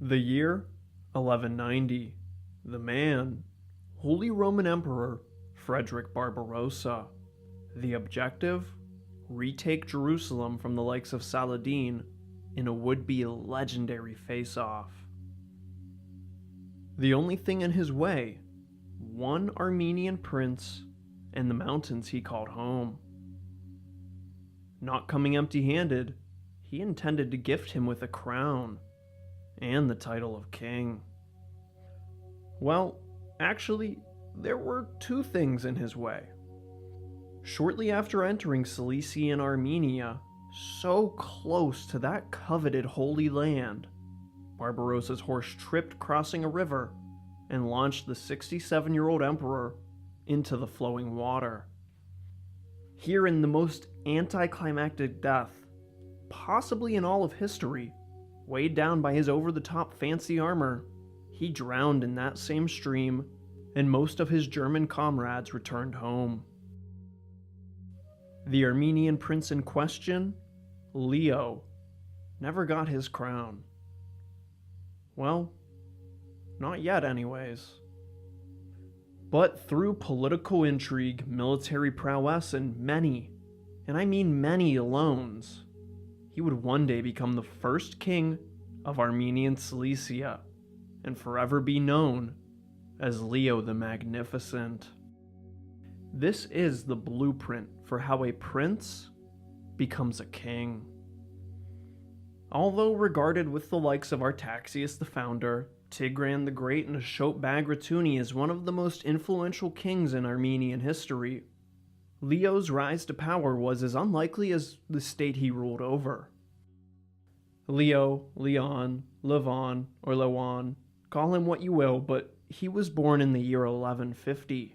The year 1190. The man, Holy Roman Emperor Frederick Barbarossa. The objective, retake Jerusalem from the likes of Saladin in a would-be legendary face-off. The only thing in his way, one Armenian prince and the mountains he called home. Not coming empty-handed, he intended to gift him with a crown and the title of king. Well, actually, there were two things in his way. Shortly after entering Cilicia and Armenia, so close to that coveted Holy Land, Barbarossa's horse tripped crossing a river and launched the 67-year-old emperor into the flowing water. Here, in the most anticlimactic death, possibly in all of history, weighed down by his over-the-top fancy armor, he drowned in that same stream, and most of his German comrades returned home. The Armenian prince in question, Leo, never got his crown. Well, not yet anyways. But through political intrigue, military prowess, and many, and I mean many loans, he would one day become the first king of Armenian Cilicia, and forever be known as Leo the Magnificent. This is the blueprint for how a prince becomes a king. Although regarded with the likes of Artaxias the Founder, Tigran the Great, and Ashot Bagratuni as one of the most influential kings in Armenian history, Leo's rise to power was as unlikely as the state he ruled over. Leo, Leon, Levon, or Lewan, call him what you will, but he was born in the year 1150.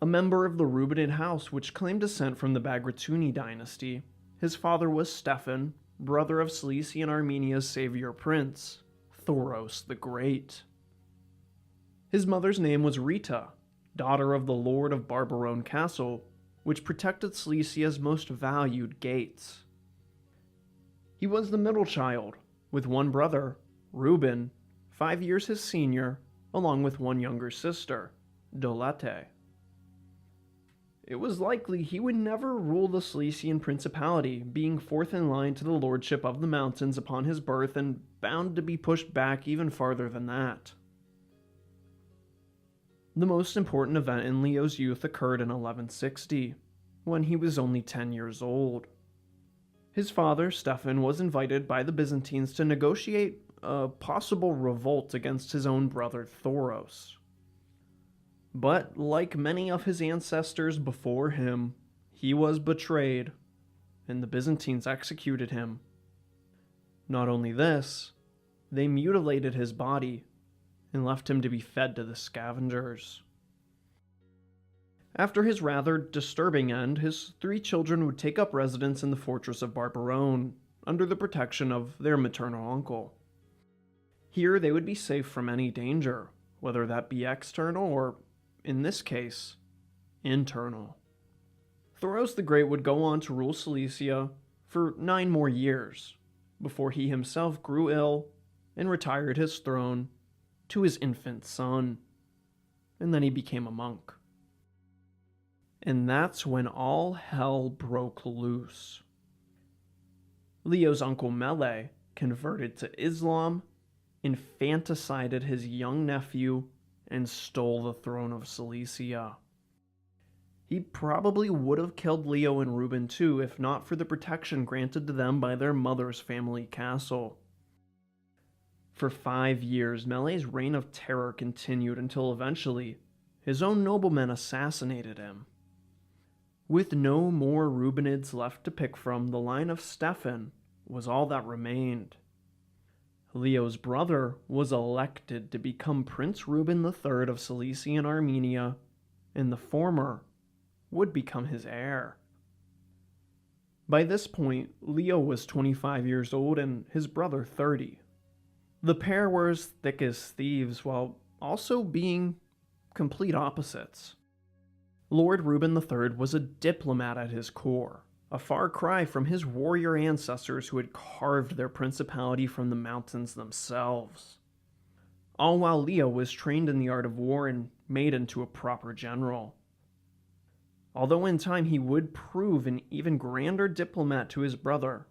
A member of the Rubenid house which claimed descent from the Bagratuni dynasty, his father was Stephen, brother of Cilicia and Armenia's savior prince, Thoros the Great. His mother's name was Rita, daughter of the Lord of Barbarone Castle, which protected Cilicia's most valued gates. He was the middle child, with one brother, Reuben, 5 years his senior, along with one younger sister, Dolete. It was likely he would never rule the Cilician principality, being fourth in line to the lordship of the mountains upon his birth and bound to be pushed back even farther than that. The most important event in Leo's youth occurred in 1160, when he was only 10 years old. His father, Stephen, was invited by the Byzantines to negotiate a possible revolt against his own brother Thoros. But like many of his ancestors before him, he was betrayed, and the Byzantines executed him. Not only this, they mutilated his body and left him to be fed to the scavengers. After his rather disturbing end, his 3 children would take up residence in the fortress of Barbarone, under the protection of their maternal uncle. Here they would be safe from any danger, whether that be external or, in this case, internal. Thoros the Great would go on to rule Cilicia for 9 more years, before he himself grew ill and retired his throne to his infant son, and then he became a monk. And that's when all hell broke loose. Leo's uncle Mele converted to Islam, infanticided his young nephew, and stole the throne of Cilicia. He probably would have killed Leo and Reuben too, if not for the protection granted to them by their mother's family castle. For 5 years, Mele's reign of terror continued until eventually his own noblemen assassinated him. With no more Reubenids left to pick from, the line of Stephen was all that remained. Leo's brother was elected to become Prince Reuben III of Cilicia and Armenia, and the former would become his heir. By this point, Leo was 25 years old and his brother 30. The pair were as thick as thieves while also being complete opposites. Lord Reuben III was a diplomat at his core, a far cry from his warrior ancestors who had carved their principality from the mountains themselves. All while Leo was trained in the art of war and made into a proper general. Although in time he would prove an even grander diplomat to his brother,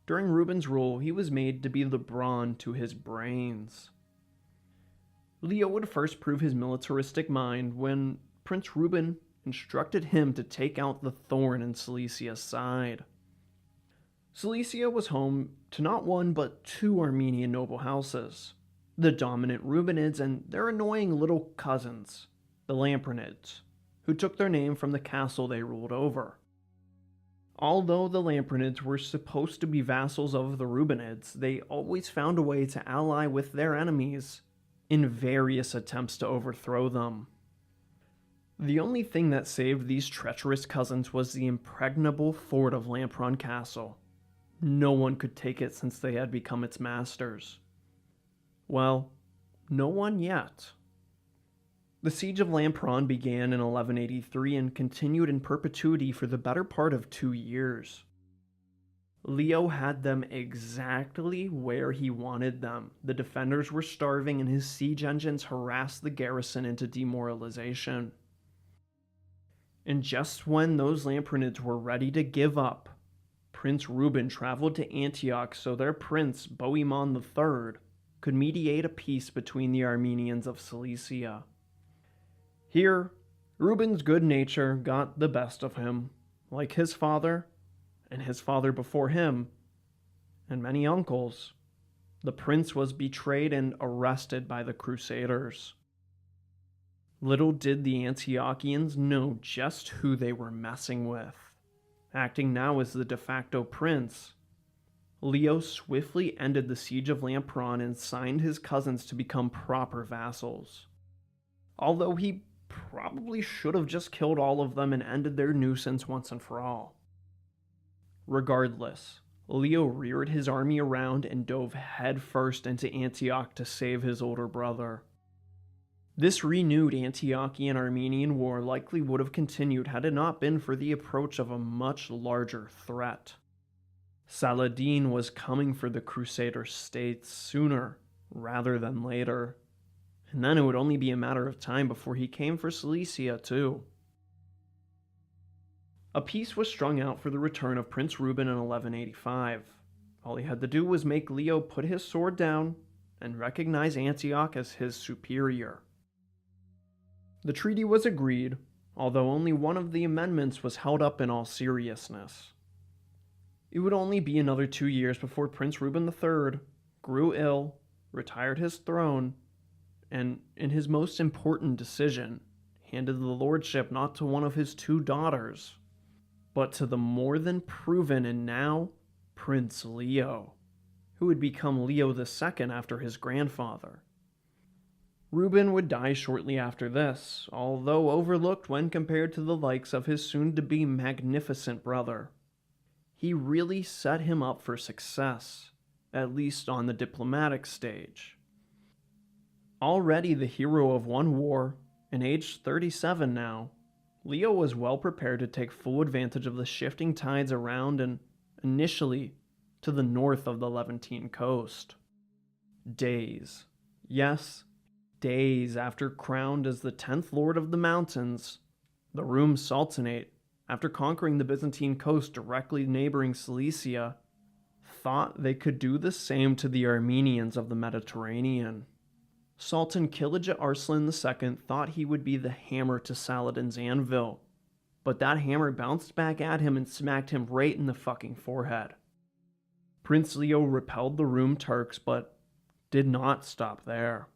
during Reuben's rule he was made to be the brawn to his brains. Leo would first prove his militaristic mind when Prince Reuben instructed him to take out the thorn in Cilicia's side. Cilicia was home to not one but two Armenian noble houses, the dominant Reubenids and their annoying little cousins, the Lamprinids, who took their name from the castle they ruled over. Although the Lamprinids were supposed to be vassals of the Reubenids, they always found a way to ally with their enemies in various attempts to overthrow them. The only thing that saved these treacherous cousins was the impregnable fort of Lampron Castle. No one could take it since they had become its masters. Well, no one yet. The siege of Lampron began in 1183 and continued in perpetuity for the better part of 2 years. Leo had them exactly where he wanted them. The defenders were starving and his siege engines harassed the garrison into demoralization. And just when those Lamprinids were ready to give up, Prince Reuben traveled to Antioch so their prince, Bohemond III, could mediate a peace between the Armenians of Cilicia. Here, Reuben's good nature got the best of him, like his father, and his father before him, and many uncles. The prince was betrayed and arrested by the Crusaders. Little did the Antiochians know just who they were messing with. Acting now as the de facto prince, Leo swiftly ended the siege of Lampron and signed his cousins to become proper vassals. Although he probably should have just killed all of them and ended their nuisance once and for all. Regardless, Leo reared his army around and dove headfirst into Antioch to save his older brother. This renewed Antiochian-Armenian war likely would have continued had it not been for the approach of a much larger threat. Saladin was coming for the Crusader states sooner rather than later, and then it would only be a matter of time before he came for Cilicia too. A peace was strung out for the return of Prince Reuben in 1185. All he had to do was make Leo put his sword down and recognize Antioch as his superior. The treaty was agreed, although only one of the amendments was held up in all seriousness. It would only be another 2 years before Prince Reuben III grew ill, retired his throne, and, in his most important decision, handed the lordship not to one of his 2 daughters, but to the more than proven and now Prince Leo, who would become Leo II after his grandfather. Reuben would die shortly after this, although overlooked when compared to the likes of his soon-to-be magnificent brother. He really set him up for success, at least on the diplomatic stage. Already the hero of one war, and aged 37 now, Leo was well prepared to take full advantage of the shifting tides around and, initially, to the north of the Levantine coast. Days, yes, days after crowned as the 10th Lord of the Mountains, the Rum Sultanate, after conquering the Byzantine coast directly neighboring Cilicia, thought they could do the same to the Armenians of the Mediterranean. Sultan Kilija Arslan II thought he would be the hammer to Saladin's anvil, but that hammer bounced back at him and smacked him right in the fucking forehead. Prince Leo repelled the Rum Turks, but did not stop there.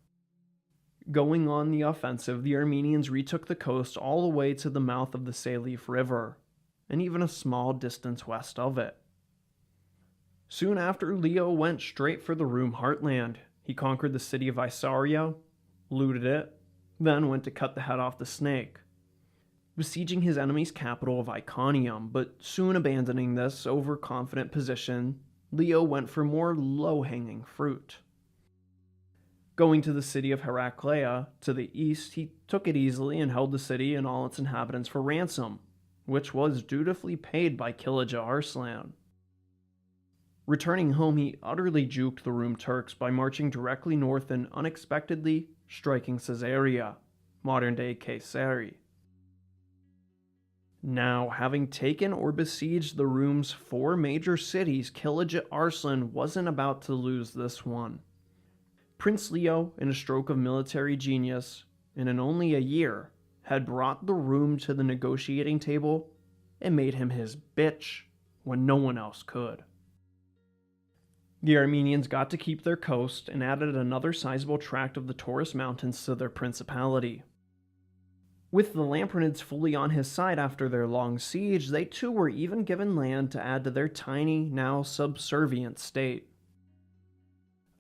Going on the offensive, the Armenians retook the coast all the way to the mouth of the Salif River, and even a small distance west of it. Soon after, Leo went straight for the Rum heartland. He conquered the city of Isauria, looted it, then went to cut the head off the snake, besieging his enemy's capital of Iconium, but soon abandoning this overconfident position, Leo went for more low-hanging fruit. Going to the city of Heraclea, to the east, he took it easily and held the city and all its inhabitants for ransom, which was dutifully paid by Kilija Arslan. Returning home, he utterly juked the Rum Turks by marching directly north and unexpectedly striking Caesarea, modern-day Kayseri. Now, having taken or besieged the Rum's 4 major cities, Kilija Arslan wasn't about to lose this one. Prince Leo, in a stroke of military genius, and in only a year, had brought the Rum to the negotiating table and made him his bitch when no one else could. The Armenians got to keep their coast and added another sizable tract of the Taurus Mountains to their principality. With the Lamprinids fully on his side after their long siege, they too were even given land to add to their tiny, now subservient state.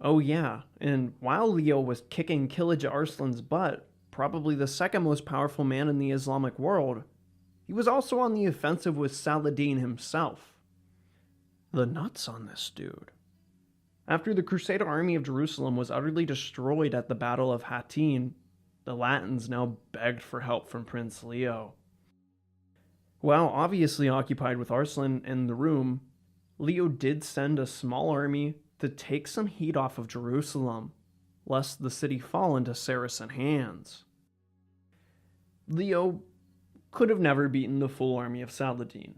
Oh yeah, and while Leo was kicking Kilija Arslan's butt, probably the second most powerful man in the Islamic world, he was also on the offensive with Saladin himself. The nuts on this dude. After the Crusader army of Jerusalem was utterly destroyed at the Battle of Hattin, the Latins now begged for help from Prince Leo. While obviously occupied with Arslan and the Rum, Leo did send a small army to take some heat off of Jerusalem, lest the city fall into Saracen hands. Leo could have never beaten the full army of Saladin,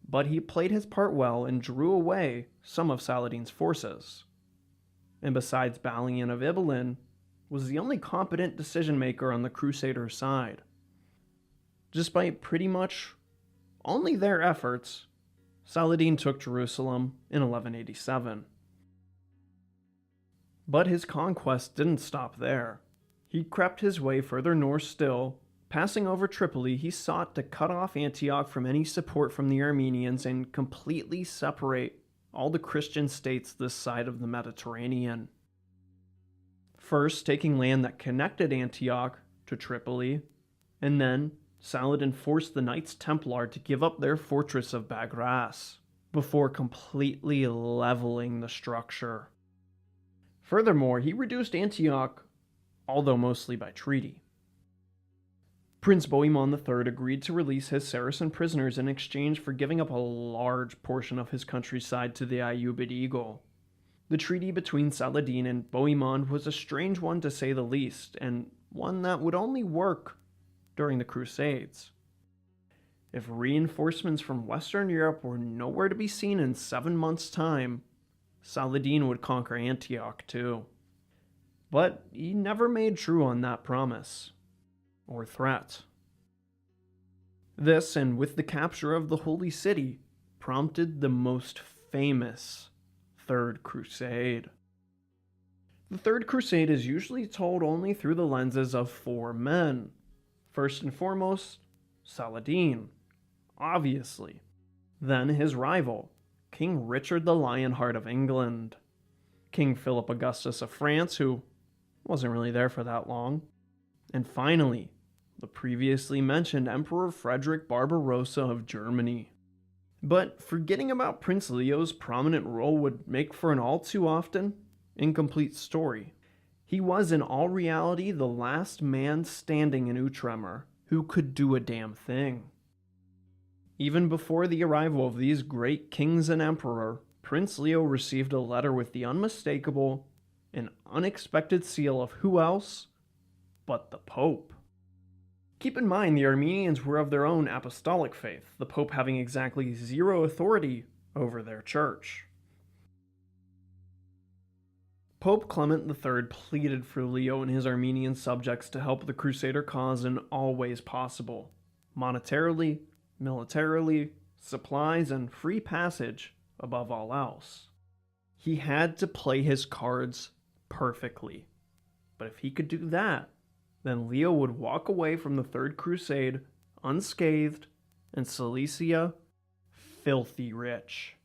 but he played his part well and drew away some of Saladin's forces. And besides Balian of Ibelin, was the only competent decision-maker on the Crusader side. Despite pretty much only their efforts, Saladin took Jerusalem in 1187. But his conquest didn't stop there. He crept his way further north still. Passing over Tripoli, he sought to cut off Antioch from any support from the Armenians and completely separate all the Christian states this side of the Mediterranean. First, taking land that connected Antioch to Tripoli, and then Saladin forced the Knights Templar to give up their fortress of Bagras before completely leveling the structure. Furthermore, he reduced Antioch, although mostly by treaty. Prince Bohemond III agreed to release his Saracen prisoners in exchange for giving up a large portion of his countryside to the Ayyubid Eagle. The treaty between Saladin and Bohemond was a strange one to say the least, and one that would only work during the Crusades. If reinforcements from Western Europe were nowhere to be seen in 7 months' time, Saladin would conquer Antioch too. But he never made true on that promise. Or threat. This, and with the capture of the Holy City, prompted the most famous Third Crusade. The Third Crusade is usually told only through the lenses of 4 men. First and foremost, Saladin, obviously. Then his rival, King Richard the Lionheart of England. King Philip Augustus of France, who wasn't really there for that long. And finally, the previously mentioned Emperor Frederick Barbarossa of Germany. But forgetting about Prince Leo's prominent role would make for an all too often incomplete story. He was in all reality the last man standing in Outremer who could do a damn thing. Even before the arrival of these great kings and emperor, Prince Leo received a letter with the unmistakable and unexpected seal of who else but the Pope. Keep in mind, the Armenians were of their own apostolic faith, the Pope having exactly 0 authority over their church. Pope Clement III pleaded for Leo and his Armenian subjects to help the Crusader cause in all ways possible, monetarily, militarily, supplies, and free passage above all else. He had to play his cards perfectly, but if he could do that, then Leo would walk away from the Third Crusade unscathed and Cilicia filthy rich.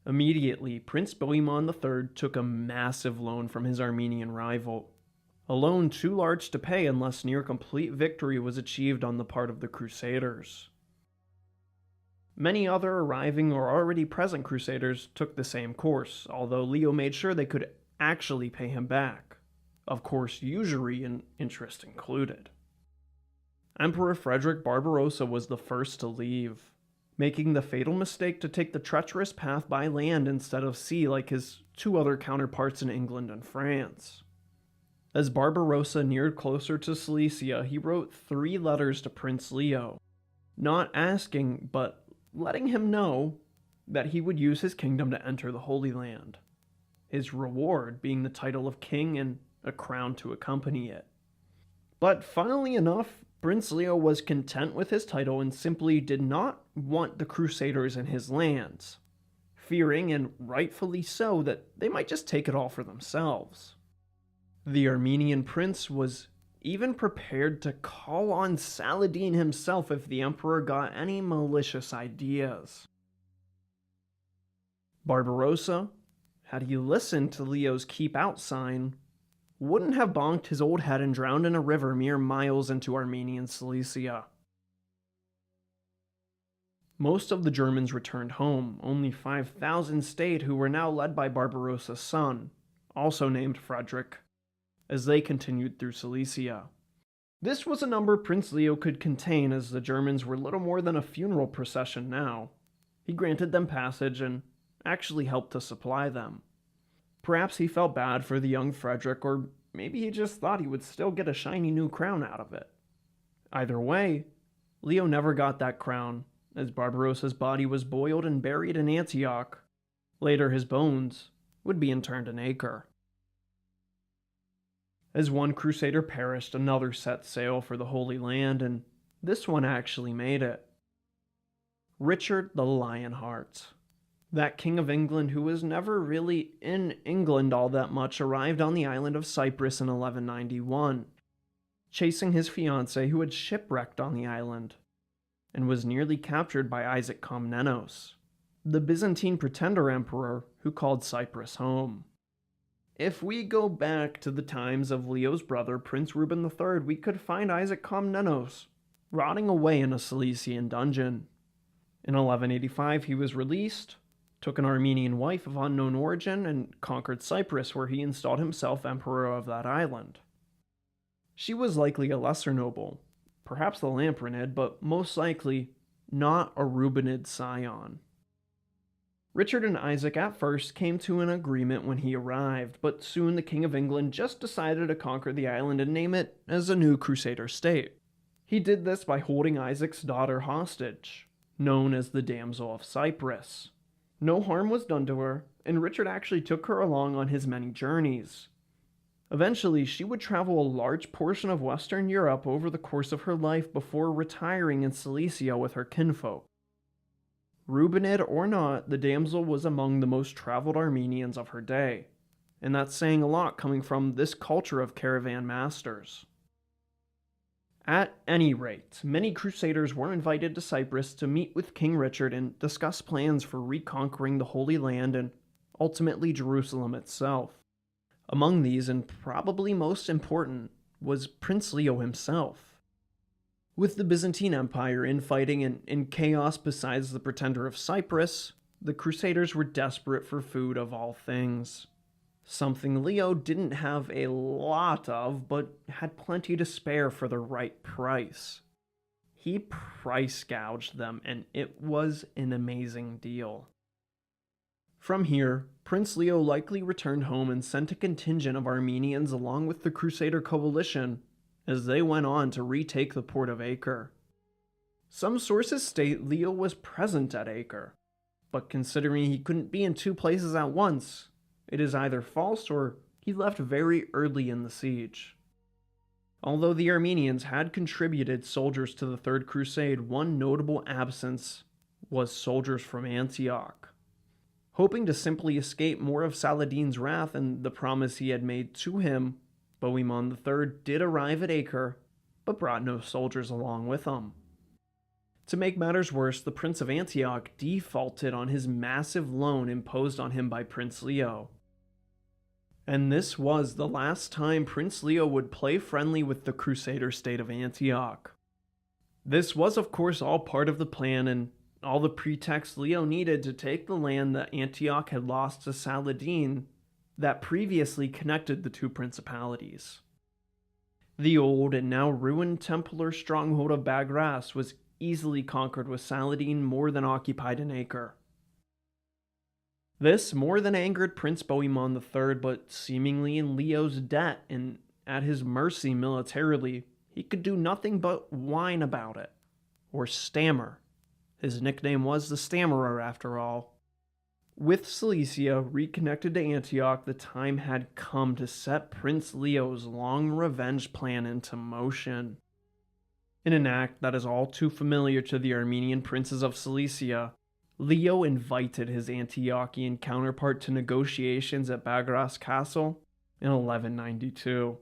Immediately, Prince Bohemond III took a massive loan from his Armenian rival, a loan too large to pay unless near complete victory was achieved on the part of the Crusaders. Many other arriving or already present Crusaders took the same course, although Leo made sure they could actually pay him back. Of course, usury and interest included. Emperor Frederick Barbarossa was the first to leave, making the fatal mistake to take the treacherous path by land instead of sea like his two other counterparts in England and France. As Barbarossa neared closer to Cilicia, he wrote 3 letters to Prince Leo, not asking, but letting him know that he would use his kingdom to enter the Holy Land, his reward being the title of king and a crown to accompany it. But funnily enough, Prince Leo was content with his title and simply did not want the Crusaders in his lands, fearing, and rightfully so, that they might just take it all for themselves. The Armenian prince was even prepared to call on Saladin himself if the emperor got any malicious ideas. Barbarossa, had he listened to Leo's keep out sign, wouldn't have bonked his old head and drowned in a river mere miles into Armenian Cilicia. Most of the Germans returned home. Only 5,000 stayed, who were now led by Barbarossa's son, also named Frederick, as they continued through Cilicia. This was a number Prince Leo could contain, as the Germans were little more than a funeral procession now. He granted them passage and actually helped to supply them. Perhaps he felt bad for the young Frederick, or maybe he just thought he would still get a shiny new crown out of it. Either way, Leo never got that crown, as Barbarossa's body was boiled and buried in Antioch. Later, his bones would be interned in Acre. As one crusader perished, another set sail for the Holy Land, and this one actually made it. Richard the Lionheart, that king of England who was never really in England all that much, arrived on the island of Cyprus in 1191, chasing his fiancée who had shipwrecked on the island, and was nearly captured by Isaac Komnenos, the Byzantine pretender emperor who called Cyprus home. If we go back to the times of Leo's brother, Prince Reuben III, we could find Isaac Komnenos rotting away in a Cilician dungeon. In 1185 he was released, took an Armenian wife of unknown origin, and conquered Cyprus, where he installed himself emperor of that island. She was likely a lesser noble, perhaps the Lampronid, but most likely not a Reubenid scion. Richard and Isaac at first came to an agreement when he arrived, but soon the King of England just decided to conquer the island and name it as a new Crusader state. He did this by holding Isaac's daughter hostage, known as the Damsel of Cyprus. No harm was done to her, and Richard actually took her along on his many journeys. Eventually, she would travel a large portion of Western Europe over the course of her life before retiring in Cilicia with her kinfolk. Reubenid or not, the damsel was among the most traveled Armenians of her day, and that's saying a lot coming from this culture of caravan masters. At any rate, many crusaders were invited to Cyprus to meet with King Richard and discuss plans for reconquering the Holy Land and ultimately Jerusalem itself. Among these, and probably most important, was Prince Leo himself. With the Byzantine Empire infighting and in chaos besides the pretender of Cyprus, the Crusaders were desperate for food of all things. Something Leo didn't have a lot of, but had plenty to spare for the right price. He price gouged them, and it was an amazing deal. From here, Prince Leo likely returned home and sent a contingent of Armenians along with the Crusader coalition as they went on to retake the port of Acre. Some sources state Leo was present at Acre, but considering he couldn't be in 2 places at once, it is either false or he left very early in the siege. Although the Armenians had contributed soldiers to the Third Crusade, one notable absence was soldiers from Antioch. Hoping to simply escape more of Saladin's wrath and the promise he had made to him, Bohemond III did arrive at Acre, but brought no soldiers along with him. To make matters worse, the Prince of Antioch defaulted on his massive loan imposed on him by Prince Leo. And this was the last time Prince Leo would play friendly with the Crusader state of Antioch. This was of course all part of the plan and all the pretext Leo needed to take the land that Antioch had lost to Saladin that previously connected the 2 principalities. The old and now ruined Templar stronghold of Bagras was easily conquered with Saladin more than occupied an acre. This more than angered Prince Bohemond III, but seemingly in Leo's debt and at his mercy militarily, he could do nothing but whine about it, or stammer. His nickname was the Stammerer, after all. With Cilicia reconnected to Antioch, the time had come to set Prince Leo's long revenge plan into motion. In an act that is all too familiar to the Armenian princes of Cilicia, Leo invited his Antiochian counterpart to negotiations at Bagras Castle in 1192.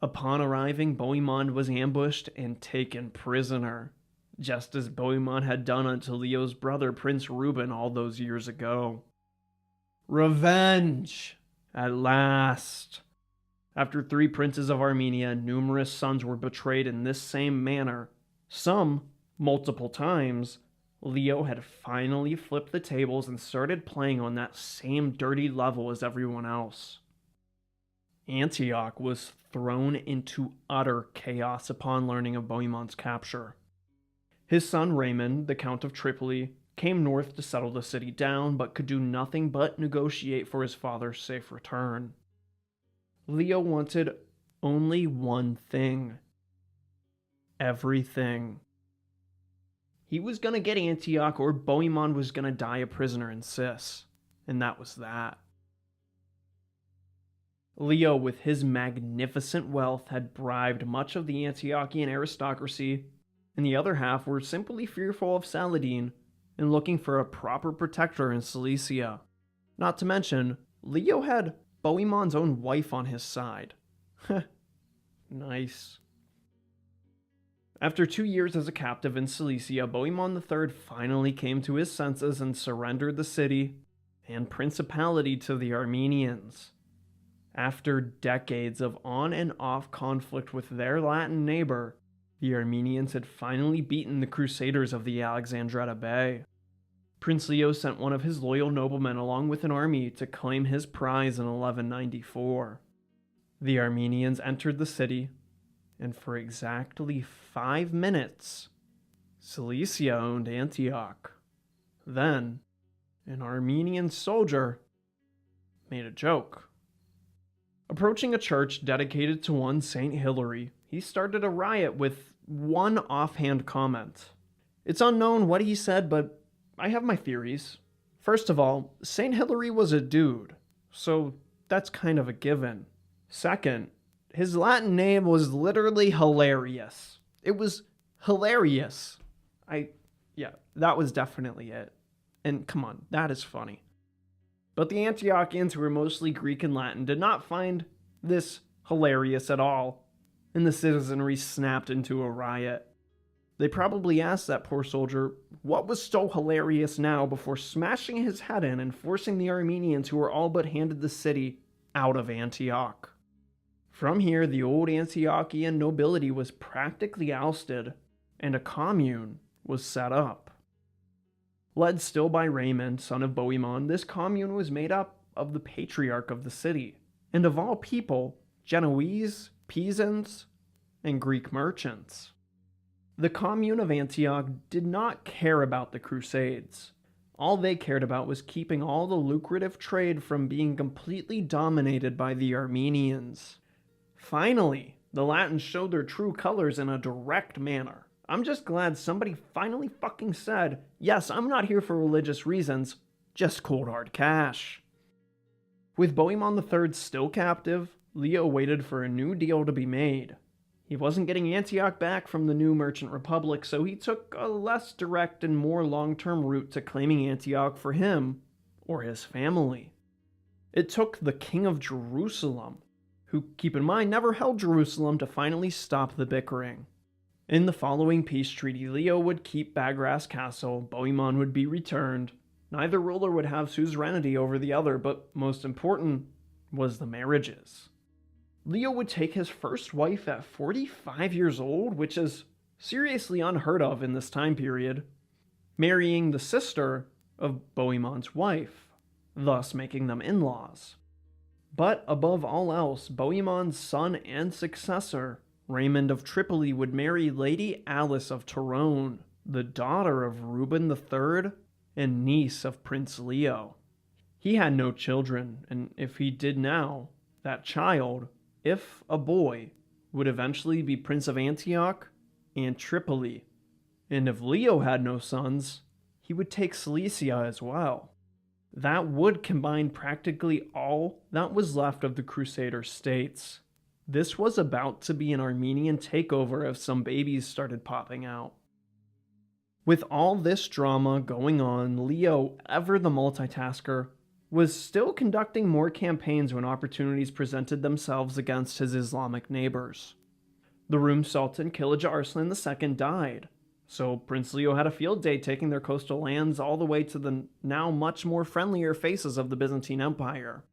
Upon arriving, Bohemond was ambushed and taken prisoner, just as Bohemond had done unto Leo's brother Prince Reuben all those years ago. Revenge! At last! After 3 princes of Armenia, numerous sons were betrayed in this same manner. Some, multiple times, Leo had finally flipped the tables and started playing on that same dirty level as everyone else. Antioch was thrown into utter chaos upon learning of Bohemond's capture. His son Raymond, the Count of Tripoli, came north to settle the city down, but could do nothing but negotiate for his father's safe return. Leo wanted only one thing. Everything. He was going to get Antioch, or Bohemond was going to die a prisoner in Cis. And that was that. Leo, with his magnificent wealth, had bribed much of the Antiochian aristocracy, and the other half were simply fearful of Saladin and looking for a proper protector in Cilicia. Not to mention, Leo had Bohemond's own wife on his side. Nice. After 2 years as a captive in Cilicia, Bohemond III finally came to his senses and surrendered the city and principality to the Armenians. After decades of on and off conflict with their Latin neighbor, the Armenians had finally beaten the Crusaders of the Alexandretta Bay. Prince Leo sent one of his loyal noblemen along with an army to claim his prize in 1194. The Armenians entered the city, and for exactly 5 minutes, Cilicia owned Antioch. Then, an Armenian soldier made a joke. Approaching a church dedicated to one Saint Hilary, he started a riot with one offhand comment. It's unknown what he said, but I have my theories. First of all, Saint Hilary was a dude, so that's kind of a given. Second, his Latin name was literally hilarious. It was hilarious. That was definitely it. And come on, that is funny. But the Antiochians, who were mostly Greek and Latin, did not find this hilarious at all, and the citizenry snapped into a riot. They probably asked that poor soldier what was so hilarious now before smashing his head in and forcing the Armenians, who were all but handed the city, out of Antioch. From here, the old Antiochian nobility was practically ousted, and a commune was set up. Led still by Raymond, son of Bohemond, this commune was made up of the patriarch of the city, and of all people, Genoese, Pisans, and Greek merchants. The commune of Antioch did not care about the Crusades. All they cared about was keeping all the lucrative trade from being completely dominated by the Armenians. Finally, the Latins showed their true colors in a direct manner. I'm just glad somebody finally fucking said, yes, I'm not here for religious reasons, just cold hard cash. With Bohemond III still captive, Leo waited for a new deal to be made. He wasn't getting Antioch back from the new Merchant Republic, so he took a less direct and more long-term route to claiming Antioch for him or his family. It took the King of Jerusalem, who, keep in mind, never held Jerusalem, to finally stop the bickering. In the following peace treaty, Leo would keep Bagras Castle, Bohemond would be returned. Neither ruler would have suzerainty over the other, but most important was the marriages. Leo would take his first wife at 45 years old, which is seriously unheard of in this time period, marrying the sister of Bohemond's wife, thus making them in-laws. But above all else, Bohemond's son and successor Raymond of Tripoli would marry Lady Alice of Tyrone, the daughter of Reuben III and niece of Prince Leo. He had no children, and if he did now, that child, if a boy, would eventually be Prince of Antioch and Tripoli. And if Leo had no sons, he would take Cilicia as well. That would combine practically all that was left of the Crusader states. This was about to be an Armenian takeover if some babies started popping out. With all this drama going on, Leo, ever the multitasker, was still conducting more campaigns when opportunities presented themselves against his Islamic neighbors. The Rum Sultan Kilija Arslan II died, so Prince Leo had a field day taking their coastal lands all the way to the now much more friendlier faces of the Byzantine Empire,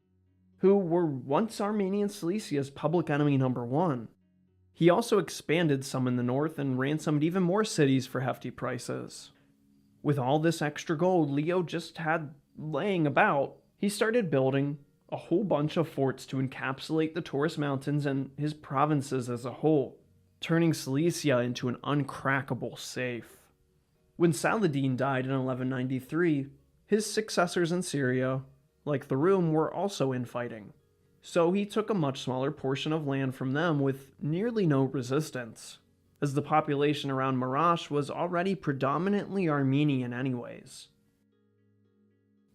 who were once Armenian Cilicia's public enemy number one. He also expanded some in the north and ransomed even more cities for hefty prices. With all this extra gold Leo just had laying about, he started building a whole bunch of forts to encapsulate the Taurus Mountains and his provinces as a whole, turning Cilicia into an uncrackable safe. When Saladin died in 1193, his successors in Syria, like the Rum, were also infighting, so he took a much smaller portion of land from them with nearly no resistance, as the population around Mirage was already predominantly Armenian anyways.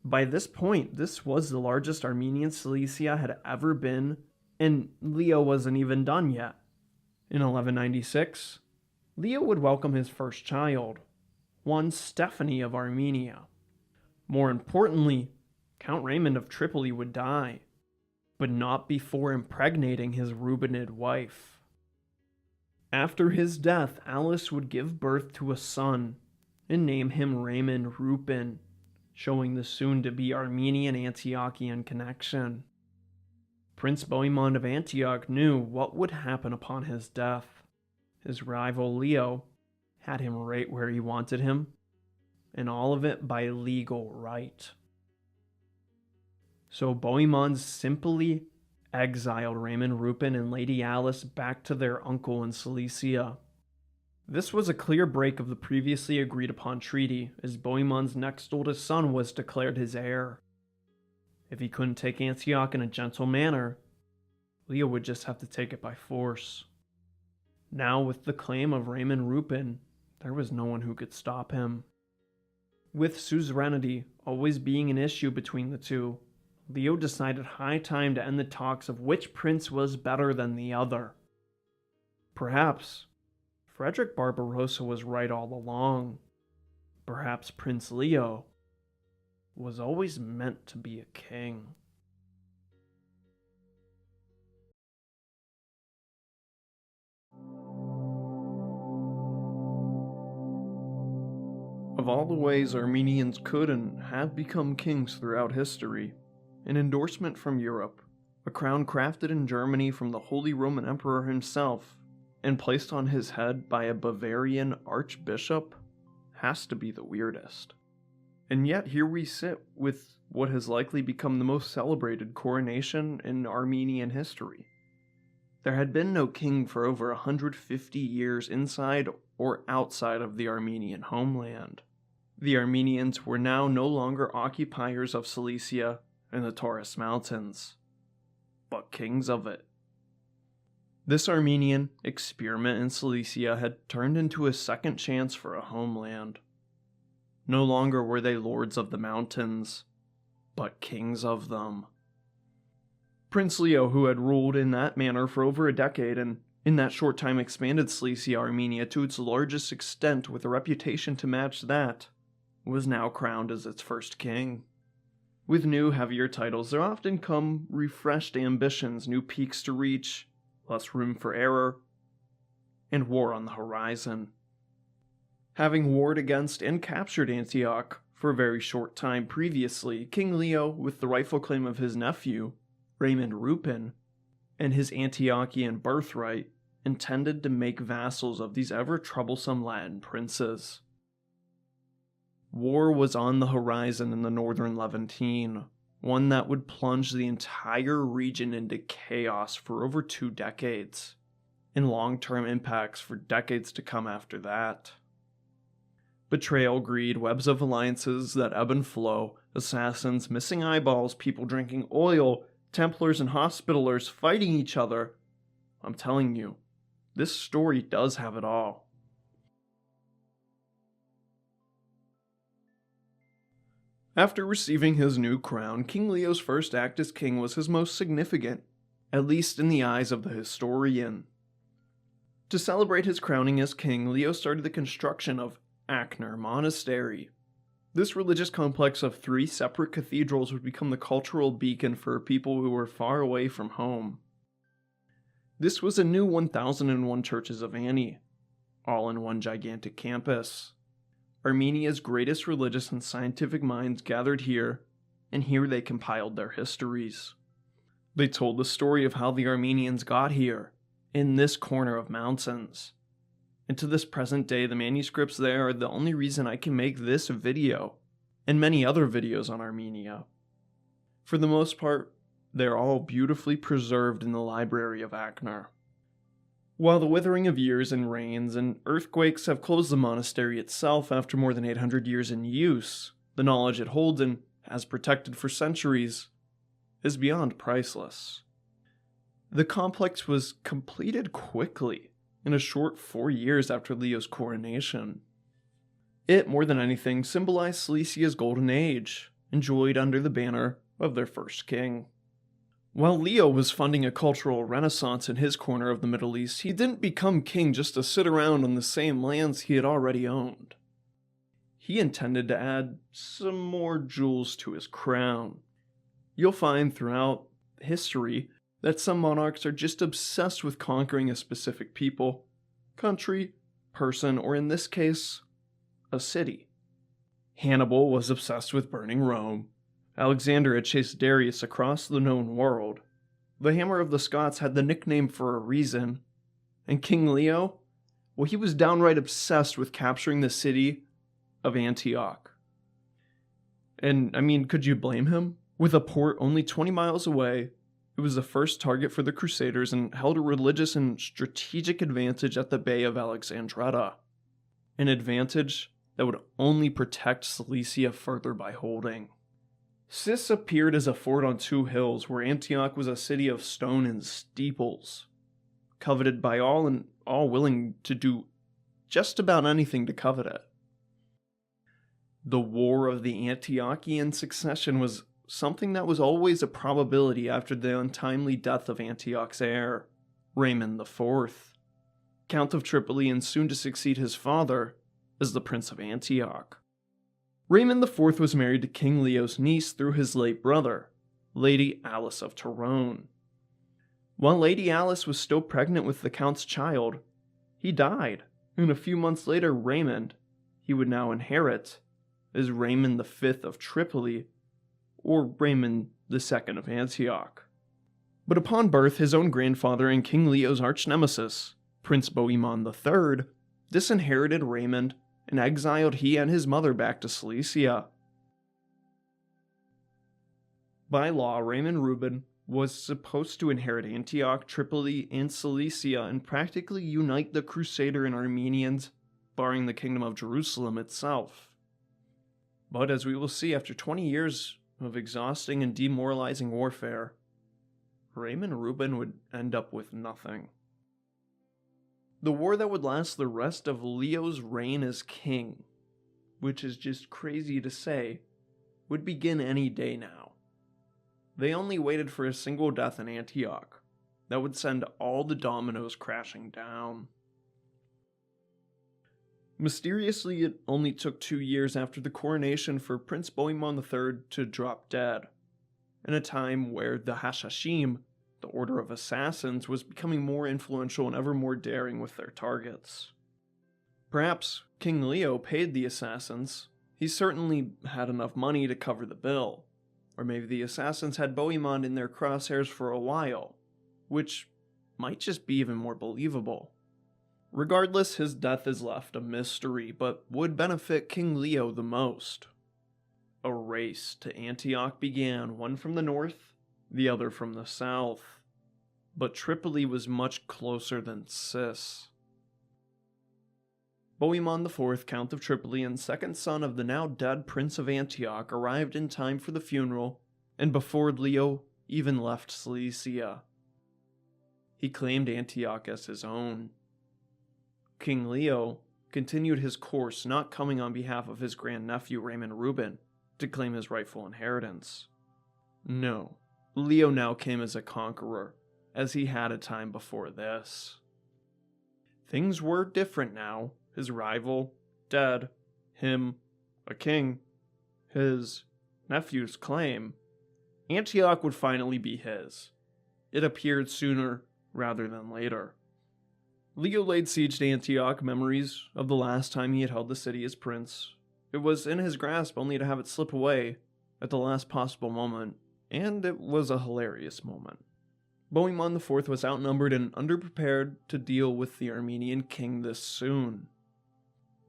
By this point, this was the largest Armenian Cilicia had ever been, and Leo wasn't even done yet. In 1196, Leo would welcome his first child, one Stephanie of Armenia. More importantly, Count Raymond of Tripoli would die, but not before impregnating his Rubenid wife. After his death, Alice would give birth to a son and name him Raymond Rupin, showing the soon-to-be Armenian Antiochian connection. Prince Bohemond of Antioch knew what would happen upon his death. His rival Leo had him right where he wanted him, and all of it by legal right. So Bohemond simply exiled Raymond Rupin and Lady Alice back to their uncle in Cilicia. This was a clear break of the previously agreed upon treaty, as Bohemond's next oldest son was declared his heir. If he couldn't take Antioch in a gentle manner, Leo would just have to take it by force. Now, with the claim of Raymond Rupin, there was no one who could stop him. With suzerainty always being an issue between the two, Leo decided high time to end the talks of which prince was better than the other. Perhaps Frederick Barbarossa was right all along. Perhaps Prince Leo was always meant to be a king. Of all the ways Armenians could and have become kings throughout history, an endorsement from Europe, a crown crafted in Germany from the Holy Roman Emperor himself, and placed on his head by a Bavarian archbishop, has to be the weirdest. And yet here we sit with what has likely become the most celebrated coronation in Armenian history. There had been no king for over 150 years inside or outside of the Armenian homeland. The Armenians were now no longer occupiers of Cilicia and the Taurus Mountains, but kings of it. This Armenian experiment in Cilicia had turned into a second chance for a homeland. No longer were they lords of the mountains, but kings of them. Prince Leo, who had ruled in that manner for over a decade and in that short time expanded Cilicia Armenia to its largest extent with a reputation to match that, was now crowned as its first king. With new, heavier titles, there often come refreshed ambitions, new peaks to reach, less room for error, and war on the horizon. Having warred against and captured Antioch for a very short time previously, King Leo, with the rightful claim of his nephew, Raymond Rupin, and his Antiochian birthright, intended to make vassals of these ever-troublesome Latin princes. War was on the horizon in the northern Levantine, one that would plunge the entire region into chaos for over 2 decades. and long-term impacts for decades to come after that. Betrayal, greed, webs of alliances that ebb and flow, assassins, missing eyeballs, people drinking oil, Templars and Hospitallers fighting each other. I'm telling you, this story does have it all. After receiving his new crown, King Leo's first act as king was his most significant, at least in the eyes of the historian. To celebrate his crowning as king, Leo started the construction of Achner Monastery. This religious complex of 3 separate cathedrals would become the cultural beacon for people who were far away from home. This was a new 1001 churches of Ani, all in one gigantic campus. Armenia's greatest religious and scientific minds gathered here, and here they compiled their histories. They told the story of how the Armenians got here, in this corner of mountains. And to this present day, the manuscripts there are the only reason I can make this video, and many other videos on Armenia. For the most part, they're all beautifully preserved in the library of Achner. While the withering of years and rains and earthquakes have closed the monastery itself after more than 800 years in use, the knowledge it holds and has protected for centuries is beyond priceless. The complex was completed quickly, in a short 4 years after Leo's coronation. It, more than anything, symbolized Cilicia's golden age, enjoyed under the banner of their first king. While Leo was funding a cultural renaissance in his corner of the Middle East, he didn't become king just to sit around on the same lands he had already owned. He intended to add some more jewels to his crown. You'll find throughout history that some monarchs are just obsessed with conquering a specific people, country, person, or in this case, a city. Hannibal was obsessed with burning Rome. Alexander had chased Darius across the known world. The Hammer of the Scots had the nickname for a reason. And King Leo? Well, he was downright obsessed with capturing the city of Antioch. And, could you blame him? With a port only 20 miles away, it was the first target for the Crusaders and held a religious and strategic advantage at the Bay of Alexandretta. An advantage that would only protect Cilicia further by holding. Cis appeared as a fort on 2 hills where Antioch was a city of stone and steeples, coveted by all and all willing to do just about anything to covet it. The War of the Antiochian Succession was something that was always a probability after the untimely death of Antioch's heir, Raymond IV, Count of Tripoli and soon to succeed his father as the Prince of Antioch. Raymond IV was married to King Leo's niece through his late brother, Lady Alice of Tyrone. While Lady Alice was still pregnant with the Count's child, he died, and a few months later Raymond, he would now inherit, as Raymond V of Tripoli, or Raymond II of Antioch. But upon birth, his own grandfather and King Leo's arch-nemesis, Prince Bohemond III, disinherited Raymond and exiled he and his mother back to Cilicia. By law, Raymond Reuben was supposed to inherit Antioch, Tripoli, and Cilicia and practically unite the Crusader and Armenians, barring the Kingdom of Jerusalem itself. But as we will see, after 20 years of exhausting and demoralizing warfare, Raymond Reuben would end up with nothing. The war that would last the rest of Leo's reign as king, which is just crazy to say, would begin any day now. They only waited for a single death in Antioch that would send all the dominoes crashing down. Mysteriously, it only took 2 years after the coronation for Prince Bohemond III to drop dead, in a time where the Hashashim, the Order of Assassins, was becoming more influential and ever more daring with their targets. Perhaps King Leo paid the assassins. He certainly had enough money to cover the bill. Or maybe the assassins had Bohemond in their crosshairs for a while, which might just be even more believable. Regardless, his death is left a mystery, but would benefit King Leo the most. A race to Antioch began, one from the north, the other from the south. but Tripoli was much closer than Cis. Bohemond IV, Count of Tripoli and second son of the now dead Prince of Antioch, arrived in time for the funeral, and before Leo even left Cilicia. He claimed Antioch as his own. King Leo continued his course, not coming on behalf of his grandnephew Raymond Reuben to claim his rightful inheritance. No, Leo now came as a conqueror, as he had a time before this. Things were different now. His rival, dead, him, a king, his nephew's claim. Antioch would finally be his. It appeared sooner rather than later. Leo laid siege to Antioch, memories of the last time he had held the city as prince. It was in his grasp only to have it slip away at the last possible moment, and it was a hilarious moment. Bohemond IV was outnumbered and underprepared to deal with the Armenian king this soon.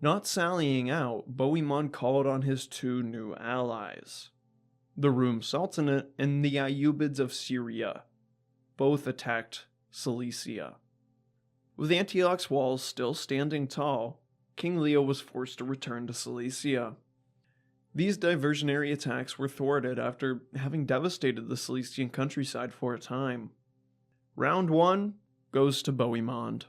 Not sallying out, Bohemond called on his two new allies, the Rum Sultanate and the Ayyubids of Syria. Both attacked Cilicia. With Antioch's walls still standing tall, King Leo was forced to return to Cilicia. These diversionary attacks were thwarted after having devastated the Cilician countryside for a time. Round 1 goes to Bohemond.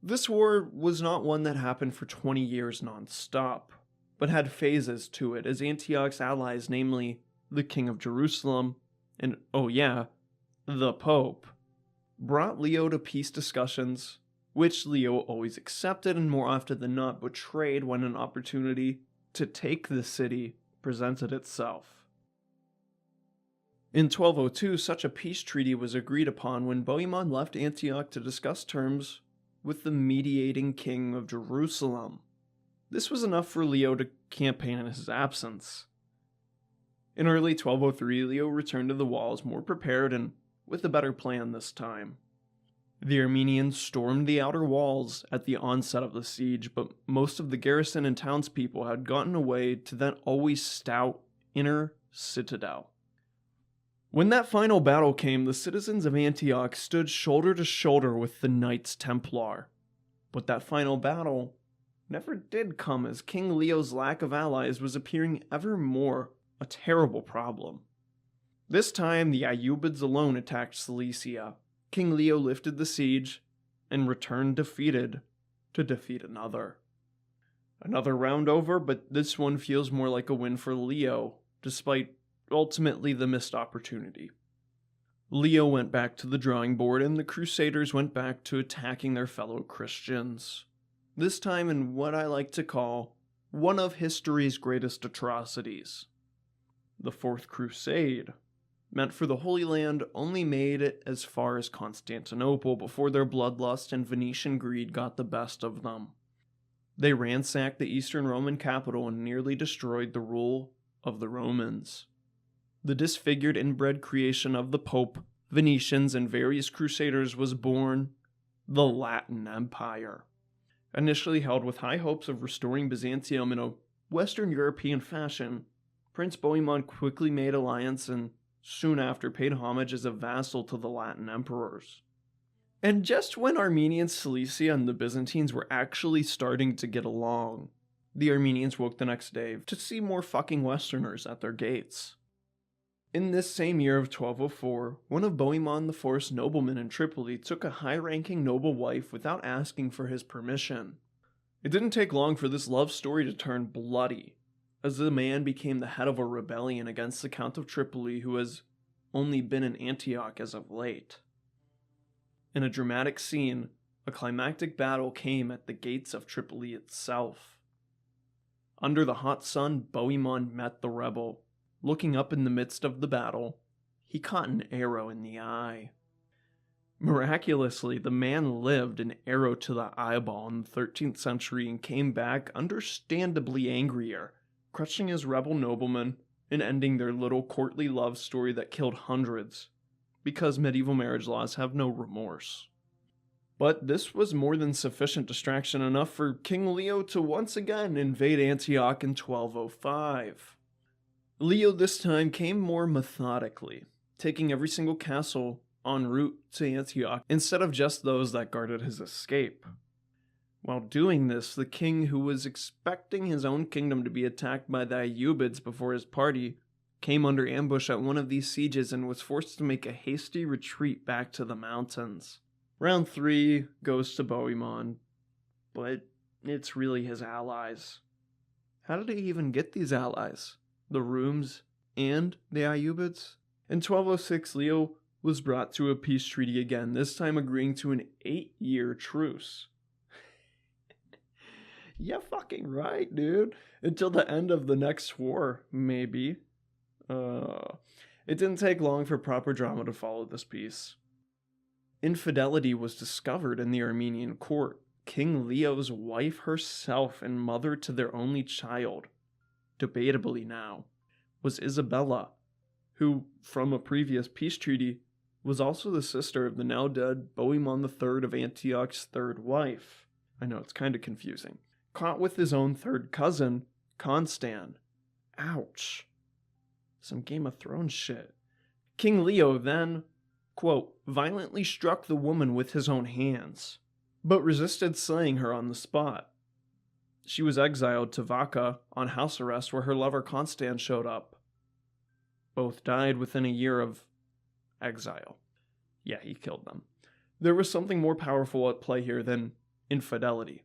This war was not one that happened for 20 years non-stop, but had phases to it as Antioch's allies, namely the King of Jerusalem and, oh yeah, the Pope, brought Leo to peace discussions, which Leo always accepted and more often than not betrayed when an opportunity to take the city presented itself. In 1202, such a peace treaty was agreed upon when Bohemond left Antioch to discuss terms with the mediating king of Jerusalem. This was enough for Leo to campaign in his absence. In early 1203, Leo returned to the walls more prepared and with a better plan this time. The Armenians stormed the outer walls at the onset of the siege, but most of the garrison and townspeople had gotten away to that always stout inner citadel. When that final battle came, the citizens of Antioch stood shoulder to shoulder with the Knights Templar. But that final battle never did come, as King Leo's lack of allies was appearing ever more a terrible problem. This time, the Ayyubids alone attacked Cilicia. King Leo lifted the siege and returned defeated to defeat another. Another round over, but this one feels more like a win for Leo, despite ultimately the missed opportunity. Leo went back to the drawing board and the Crusaders went back to attacking their fellow Christians. This time in what I like to call one of history's greatest atrocities. The Fourth Crusade, meant for the Holy Land, only made it as far as Constantinople before their bloodlust and Venetian greed got the best of them. They ransacked the Eastern Roman capital and nearly destroyed the rule of the Romans. The disfigured inbred creation of the Pope, Venetians, and various Crusaders was born the Latin Empire. Initially held with high hopes of restoring Byzantium in a Western European fashion, Prince Bohemond quickly made alliance and soon after paid homage as a vassal to the Latin emperors. And just when Armenians, Cilicia, and the Byzantines were actually starting to get along, the Armenians woke the next day to see more fucking Westerners at their gates. In this same year of 1204, one of Bohemond IV's noblemen in Tripoli took a high-ranking noble wife without asking for his permission. It didn't take long for this love story to turn bloody, as the man became the head of a rebellion against the Count of Tripoli, who has only been in Antioch as of late. In a dramatic scene, a climactic battle came at the gates of Tripoli itself. Under the hot sun, Bohemond met the rebel. Looking up in the midst of the battle, he caught an arrow in the eye. Miraculously, the man lived an arrow to the eyeball in the 13th century and came back understandably angrier, crushing his rebel nobleman and ending their little courtly love story that killed hundreds, because medieval marriage laws have no remorse. But this was more than sufficient distraction enough for King Leo to once again invade Antioch in 1205. Leo this time came more methodically, taking every single castle en route to Antioch instead of just those that guarded his escape. While doing this, the king, who was expecting his own kingdom to be attacked by the Ayyubids before his party, came under ambush at one of these sieges and was forced to make a hasty retreat back to the mountains. Round 3 goes to Bohemond, but it's really his allies. How did he even get these allies? The Rooms and the Ayyubids? In 1206, Leo was brought to a peace treaty again, this time agreeing to an 8-year truce. Yeah, fucking right, dude. Until the end of the next war, maybe. It didn't take long for proper drama to follow this peace. Infidelity was discovered in the Armenian court. King Leo's wife herself and mother to their only child, debatably now, was Isabella, who, from a previous peace treaty, was also the sister of the now dead Bohemond III of Antioch's third wife. I know, it's kind of confusing. Caught with his own third cousin, Constan. Ouch. Some Game of Thrones shit. King Leo then, quote, violently struck the woman with his own hands, but resisted slaying her on the spot. She was exiled to Vaca on house arrest where her lover Constan showed up. Both died within a year of exile. Yeah, he killed them. There was something more powerful at play here than infidelity,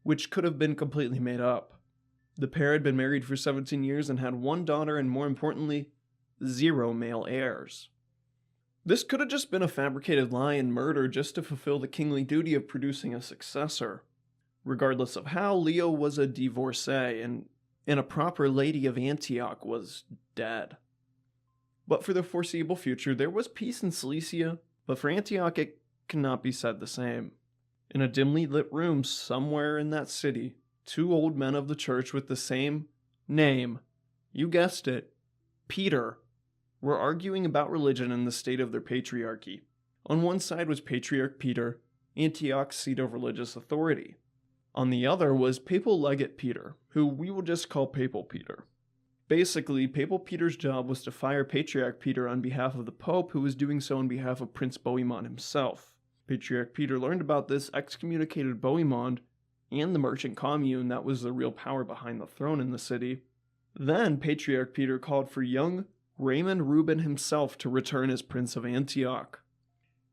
which could have been completely made up. The pair had been married for 17 years and had one daughter and, more importantly, 0 male heirs. This could have just been a fabricated lie and murder just to fulfill the kingly duty of producing a successor. Regardless of how, Leo was a divorcee, and a proper lady of Antioch was dead. But for the foreseeable future, there was peace in Cilicia, but for Antioch it cannot be said the same. In a dimly lit room somewhere in that city, 2 old men of the church with the same name, you guessed it, Peter, were arguing about religion and the state of their patriarchy. On one side was Patriarch Peter, Antioch's seat of religious authority. On the other was Papal Legate Peter, who we will just call Papal Peter. Basically, Papal Peter's job was to fire Patriarch Peter on behalf of the Pope, who was doing so on behalf of Prince Bohemond himself. Patriarch Peter learned about this, excommunicated Bohemond and the merchant commune that was the real power behind the throne in the city. Then Patriarch Peter called for young Raymond Reuben himself to return as Prince of Antioch.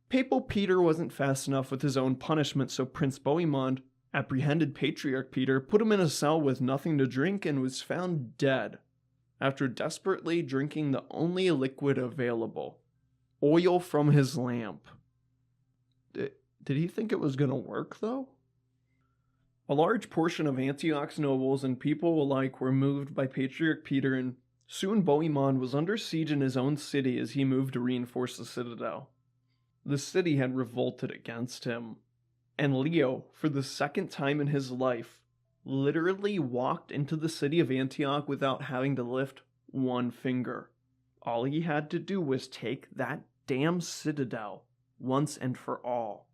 Papal Peter wasn't fast enough with his own punishment, so Prince Bohemond apprehended Patriarch Peter, put him in a cell with nothing to drink, and was found dead after desperately drinking the only liquid available, oil from his lamp. Did he think it was going to work, though? A large portion of Antioch's nobles and people alike were moved by Patriarch Peter, and soon Bohemond was under siege in his own city as he moved to reinforce the citadel. The city had revolted against him, and Leo, for the second time in his life, literally walked into the city of Antioch without having to lift one finger. All he had to do was take that damn citadel once and for all.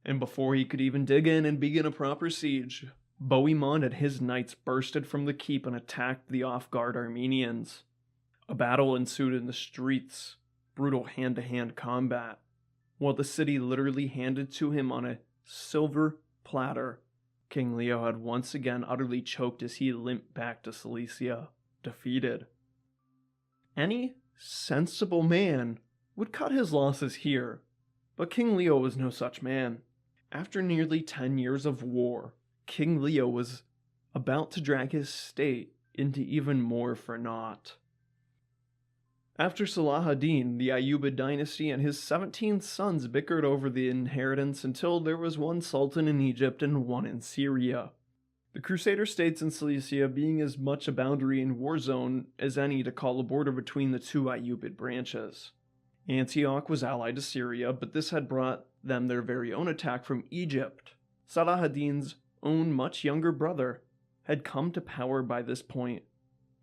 And before he could even dig in and begin a proper siege, Bohemond and his knights bursted from the keep and attacked the off-guard Armenians. A battle ensued in the streets, brutal hand-to-hand combat, while the city literally handed to him on a silver platter. King Leo had once again utterly choked as he limped back to Cilicia, defeated. Any sensible man would cut his losses here, but King Leo was no such man. After nearly 10 years of war, King Leo was about to drag his state into even more for naught. After Salah ad-Din, the Ayyubid dynasty and his 17 sons bickered over the inheritance until there was one sultan in Egypt and one in Syria. The Crusader states in Cilicia being as much a boundary and war zone as any to call a border between the 2 Ayyubid branches. Antioch was allied to Syria, but this had brought them their very own attack from Egypt. Salah ad-Din's own much younger brother had come to power by this point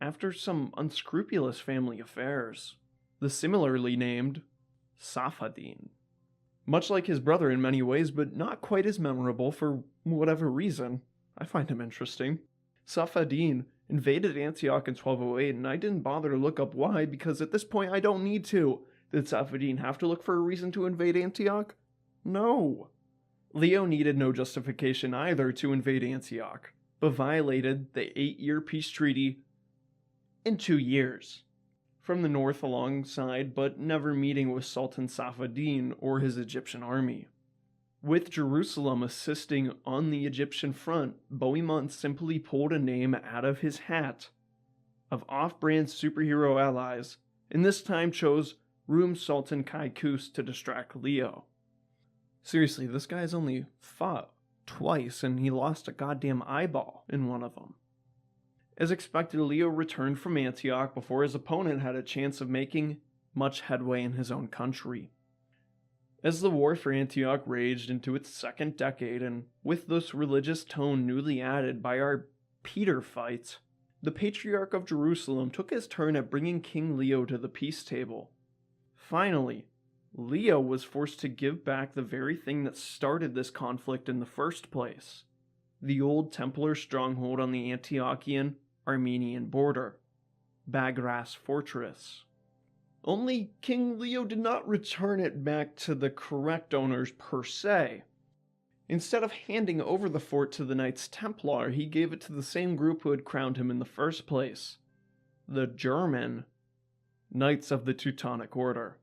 after some unscrupulous family affairs. The similarly named Safad-Din. Much like his brother in many ways, but not quite as memorable for whatever reason. I find him interesting. Safad-Din invaded Antioch in 1208, and I didn't bother to look up why, because at this point I don't need to. Did Safavian have to look for a reason to invade Antioch? No. Leo needed no justification either to invade Antioch, but violated the 8-year peace treaty in 2 years. From the north alongside, but never meeting with Sultan Safavian or his Egyptian army. With Jerusalem assisting on the Egyptian front, Bohemond simply pulled a name out of his hat of off-brand superhero allies, and this time chose Rum Sultan Kaikous to distract Leo. Seriously, this guy's only fought twice, and he lost a goddamn eyeball in one of them. As expected, Leo returned from Antioch before his opponent had a chance of making much headway in his own country. As the war for Antioch raged into its second decade, and with this religious tone newly added by our Peter fight, the Patriarch of Jerusalem took his turn at bringing King Leo to the peace table. Finally, Leo was forced to give back the very thing that started this conflict in the first place, the old Templar stronghold on the Antiochian Armenian border, Bagras Fortress. Only King Leo did not return it back to the correct owners per se. Instead of handing over the fort to the Knights Templar, he gave it to the same group who had crowned him in the first place, the German Knights of the Teutonic Order.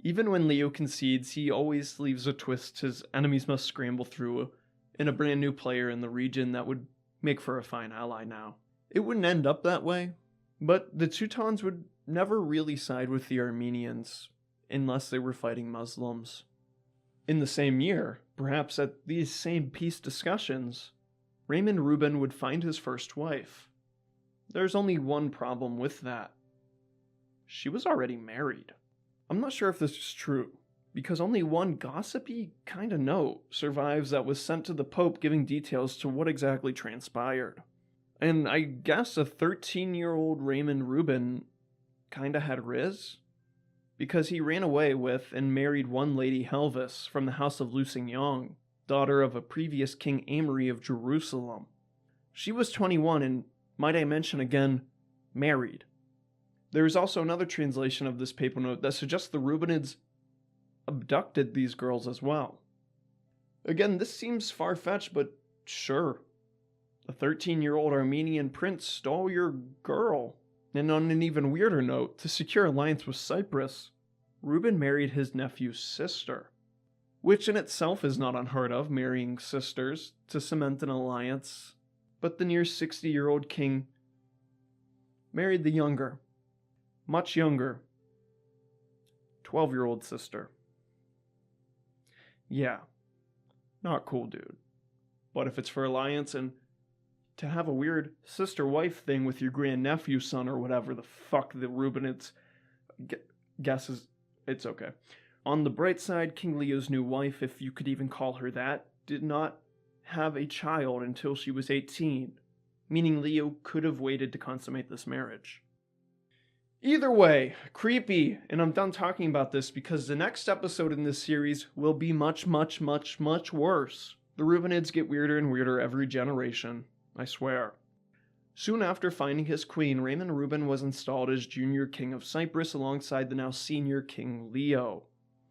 Even when Leo concedes, he always leaves a twist his enemies must scramble through in a brand new player in the region that would make for a fine ally now. It wouldn't end up that way, but the Teutons would never really side with the Armenians unless they were fighting Muslims. In the same year, perhaps at these same peace discussions, Raymond Reuben would find his first wife. There's only one problem with that. She was already married. I'm not sure if this is true, because only one gossipy kind of note survives that was sent to the Pope giving details to what exactly transpired. And I guess a 13-year-old Raymond Reuben kinda had Riz, because he ran away with and married one Lady Helvis from the house of Lusignan, daughter of a previous King Amory of Jerusalem. She was 21 and, might I mention again, married. There is also another translation of this papal note that suggests the Reubenids abducted these girls as well. Again, this seems far-fetched, but sure. A 13-year-old Armenian prince stole your girl. And on an even weirder note, to secure alliance with Cyprus, Reuben married his nephew's sister, which in itself is not unheard of, marrying sisters to cement an alliance, but the near 60-year-old king married the younger, much younger, 12-year-old sister. Yeah, not cool, dude. But if it's for alliance and to have a weird sister-wife thing with your grandnephew son or whatever the fuck the Reubenids guesses, it's okay. On the bright side, King Leo's new wife, if you could even call her that, did not have a child until she was 18, meaning Leo could have waited to consummate this marriage. Either way, creepy, and I'm done talking about this because the next episode in this series will be much, much, much, much worse. The Reubenids get weirder and weirder every generation. I swear. Soon after finding his queen, Raymond Reuben was installed as junior king of Cyprus alongside the now senior King Leo.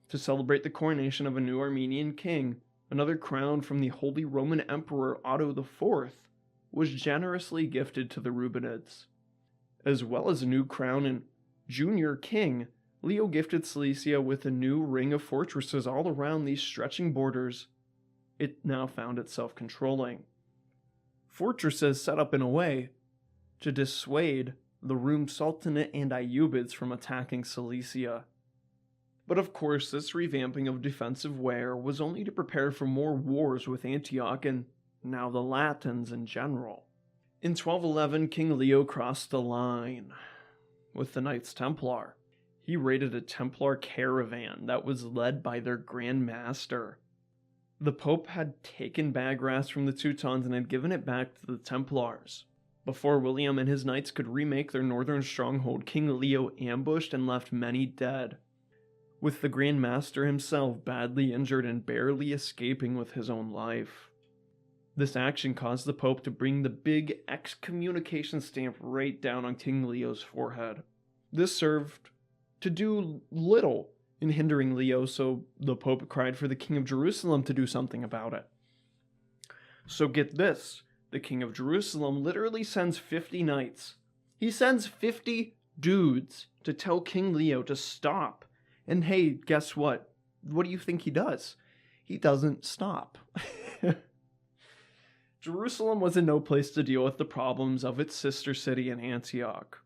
To celebrate the coronation of a new Armenian king, another crown from the Holy Roman Emperor Otto IV was generously gifted to the Reubenids. As well as a new crown and junior king, Leo gifted Cilicia with a new ring of fortresses all around these stretching borders it now found itself controlling. Fortresses set up in a way to dissuade the Rum Sultanate and Ayyubids from attacking Cilicia. But of course, this revamping of defensive wear was only to prepare for more wars with Antioch and now the Latins in general. In 1211, King Leo crossed the line with the Knights Templar. He raided a Templar caravan that was led by their Grand Master. The Pope had taken Bagras from the Teutons and had given it back to the Templars. Before William and his knights could remake their northern stronghold, King Leo ambushed and left many dead, with the Grand Master himself badly injured and barely escaping with his own life. This action caused the Pope to bring the big excommunication stamp right down on King Leo's forehead. This served to do little in hindering Leo, so the Pope cried for the King of Jerusalem to do something about it. So get this, the King of Jerusalem literally sends 50 knights. He sends 50 dudes to tell King Leo to stop. And hey, guess what? What do you think he does? He doesn't stop. Jerusalem was in no place to deal with the problems of its sister city in Antioch.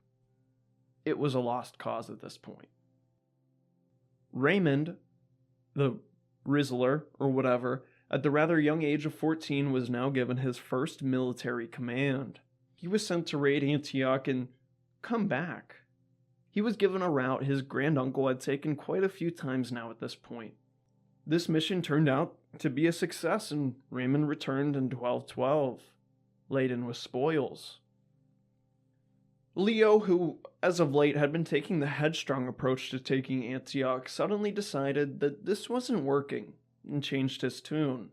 It was a lost cause at this point. Raymond, the Rizzler, or whatever, at the rather young age of 14 was now given his first military command. He was sent to raid Antioch and come back. He was given a route his granduncle had taken quite a few times now at this point. This mission turned out to be a success, and Raymond returned in 1212, laden with spoils. Leo, who as of late had been taking the headstrong approach to taking Antioch, suddenly decided that this wasn't working and changed his tune.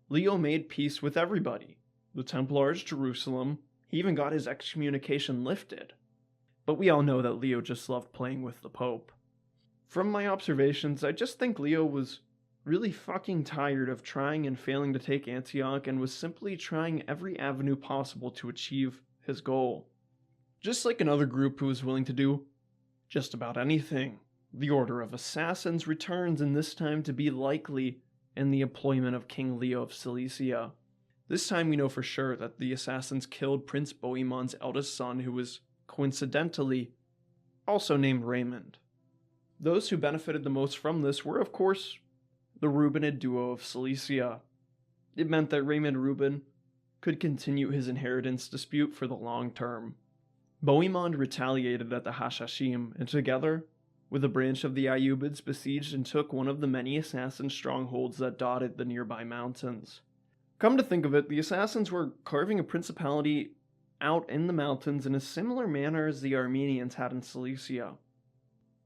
Leo made peace with everybody. The Templars, Jerusalem, he even got his excommunication lifted. But we all know that Leo just loved playing with the Pope. From my observations, I just think Leo was really fucking tired of trying and failing to take Antioch and was simply trying every avenue possible to achieve his goal. Just like another group who was willing to do just about anything. The Order of Assassins returns, and this time to be likely in the employment of King Leo of Cilicia. This time we know for sure that the assassins killed Prince Bohemon's eldest son, who was coincidentally also named Raymond. Those who benefited the most from this were, of course, the Rubenid duo of Cilicia. It meant that Raymond Ruben could continue his inheritance dispute for the long term. Bohemond retaliated at the Hashashim, and together, with a branch of the Ayyubids, besieged and took one of the many assassin strongholds that dotted the nearby mountains. Come to think of it, the assassins were carving a principality out in the mountains in a similar manner as the Armenians had in Cilicia.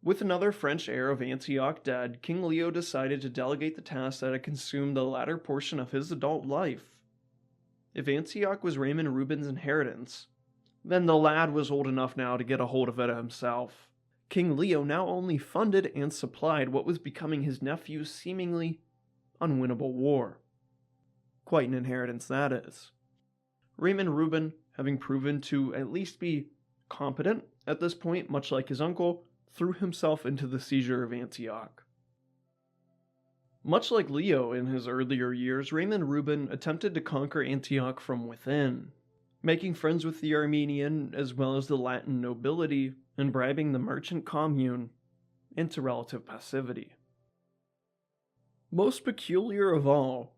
With another French heir of Antioch dead, King Leo decided to delegate the task that had consumed the latter portion of his adult life. If Antioch was Raymond Ruben's inheritance, then the lad was old enough now to get a hold of it himself. King Leo now only funded and supplied what was becoming his nephew's seemingly unwinnable war. Quite an inheritance that is. Raymond Ruben, having proven to at least be competent at this point, much like his uncle, threw himself into the seizure of Antioch. Much like Leo in his earlier years, Raymond Ruben attempted to conquer Antioch from within, making friends with the Armenian as well as the Latin nobility and bribing the merchant commune into relative passivity. Most peculiar of all,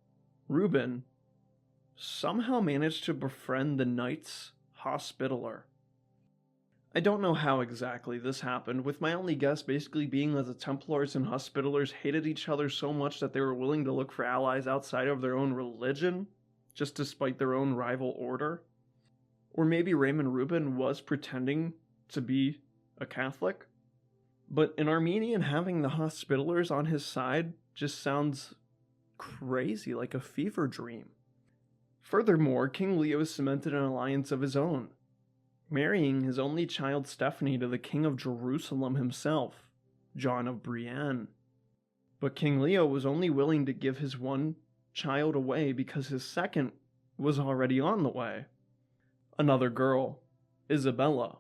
Ruben somehow managed to befriend the Knights Hospitaller. I don't know how exactly this happened, with my only guess basically being that the Templars and Hospitallers hated each other so much that they were willing to look for allies outside of their own religion, just to spite their own rival order. Or maybe Raymond Ruben was pretending to be a Catholic. But an Armenian having the Hospitallers on his side just sounds crazy, like a fever dream. Furthermore, King Leo cemented an alliance of his own, marrying his only child Stephanie to the King of Jerusalem himself, John of Brienne. But King Leo was only willing to give his one child away because his second was already on the way. Another girl, Isabella,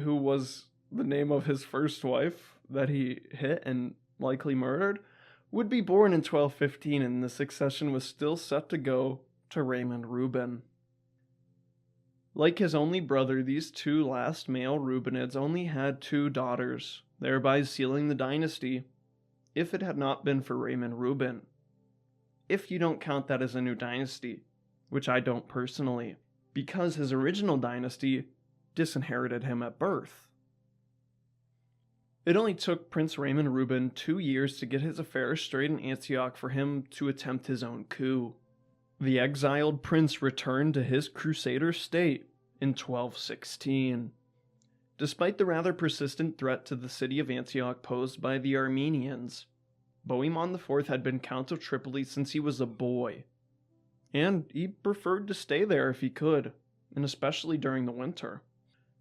who was the name of his first wife that he hit and likely murdered, would be born in 1215, and the succession was still set to go to Raymond Ruben. Like his only brother, these two last male Rubenids only had 2 daughters, thereby sealing the dynasty, if it had not been for Raymond Ruben. If you don't count that as a new dynasty, which I don't personally, because his original dynasty disinherited him at birth. It only took Prince Raymond Ruben 2 years to get his affairs straight in Antioch for him to attempt his own coup. The exiled prince returned to his crusader state in 1216. Despite the rather persistent threat to the city of Antioch posed by the Armenians, Bohemond IV had been Count of Tripoli since he was a boy, and he preferred to stay there if he could, and especially during the winter.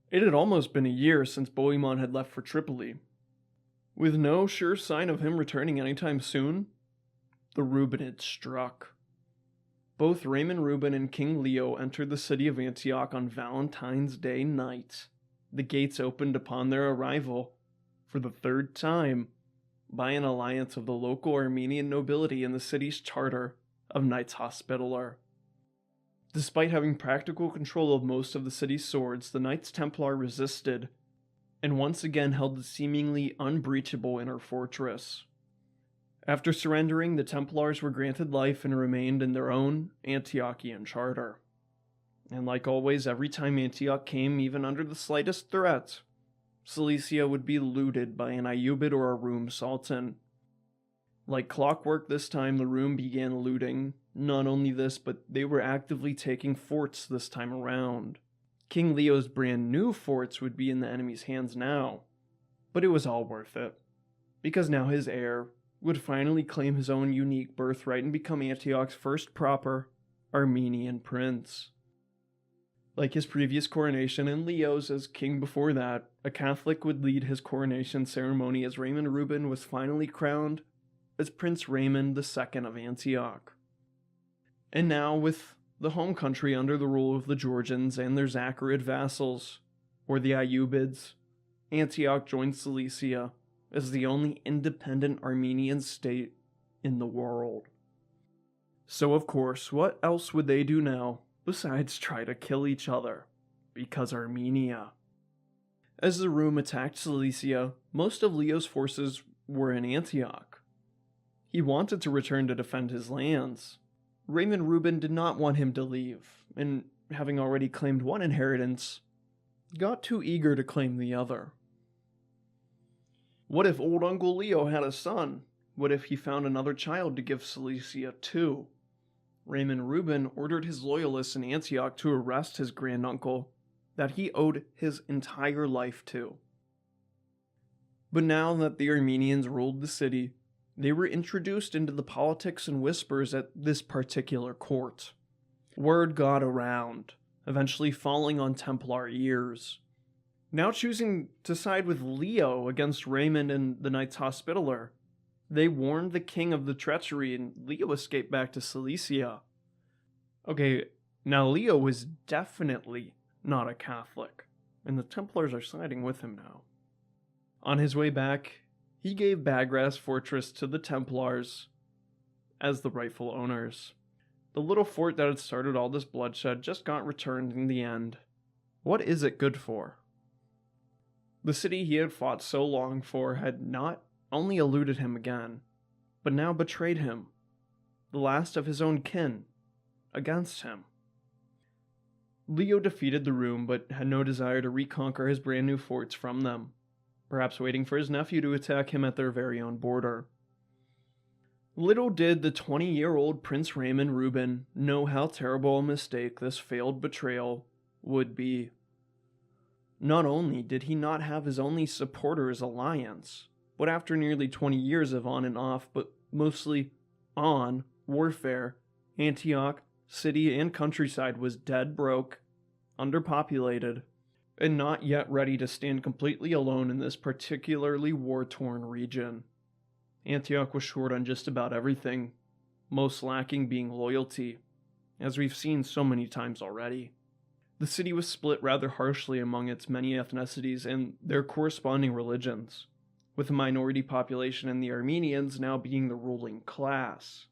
It had almost been a year since Bohemond had left for Tripoli, With no sure sign of him returning anytime soon, the Rubenids struck. Both Raymond Reuben and King Leo entered the city of Antioch on Valentine's Day night. The gates opened upon their arrival, for the third time, by an alliance of the local Armenian nobility and the city's charter of Knights Hospitaller. Despite having practical control of most of the city's swords, the Knights Templar resisted, and once again held the seemingly unbreachable inner fortress. After surrendering, the Templars were granted life and remained in their own Antiochian charter. And like always, every time Antioch came even under the slightest threat, Cilicia would be looted by an Ayyubid or a Rum Sultan. Like clockwork, this time the Rum began looting. Not only this, but they were actively taking forts this time around. King Leo's brand new forts would be in the enemy's hands now, but it was all worth it, because now his heir would finally claim his own unique birthright and become Antioch's first proper Armenian prince. Like his previous coronation and Leo's as king before that, a Catholic would lead his coronation ceremony as Raymond Reuben was finally crowned as Prince Raymond II of Antioch. And now, with the home country under the rule of the Georgians and their Zaccharid vassals, or the Ayyubids, Antioch joined Cilicia as the only independent Armenian state in the world. So of course, what else would they do now besides try to kill each other? Because Armenia. As the Rum attacked Cilicia, most of Leo's forces were in Antioch. He wanted to return to defend his lands. Raymond Reuben did not want him to leave, and having already claimed one inheritance, got too eager to claim the other. What if old Uncle Leo had a son? What if he found another child to give Cilicia to? Raymond Reuben ordered his loyalists in Antioch to arrest his granduncle that he owed his entire life to. But now that the Armenians ruled the city, they were introduced into the politics and whispers at this particular court. Word got around, eventually falling on Templar ears. Now choosing to side with Leo against Raymond and the Knights Hospitaller, they warned the king of the treachery and Leo escaped back to Cilicia. Okay, now Leo was definitely not a Catholic, and the Templars are siding with him now. On his way back, he gave Bagras Fortress to the Templars as the rightful owners. The little fort that had started all this bloodshed just got returned in the end. What is it good for? The city he had fought so long for had not only eluded him again, but now betrayed him, the last of his own kin, against him. Leo defeated the Rum, but had no desire to reconquer his brand new forts from them, perhaps waiting for his nephew to attack him at their very own border. Little did the 20-year-old Prince Raymond Reuben know how terrible a mistake this failed betrayal would be. Not only did he not have his only supporter as alliance, but after nearly 20 years of on and off, but mostly on, warfare, Antioch, city and countryside was dead broke, underpopulated, and not yet ready to stand completely alone in this particularly war-torn region. Antioch was short on just about everything, most lacking being loyalty, as we've seen so many times already. The city was split rather harshly among its many ethnicities and their corresponding religions, with a minority population and the Armenians now being the ruling class.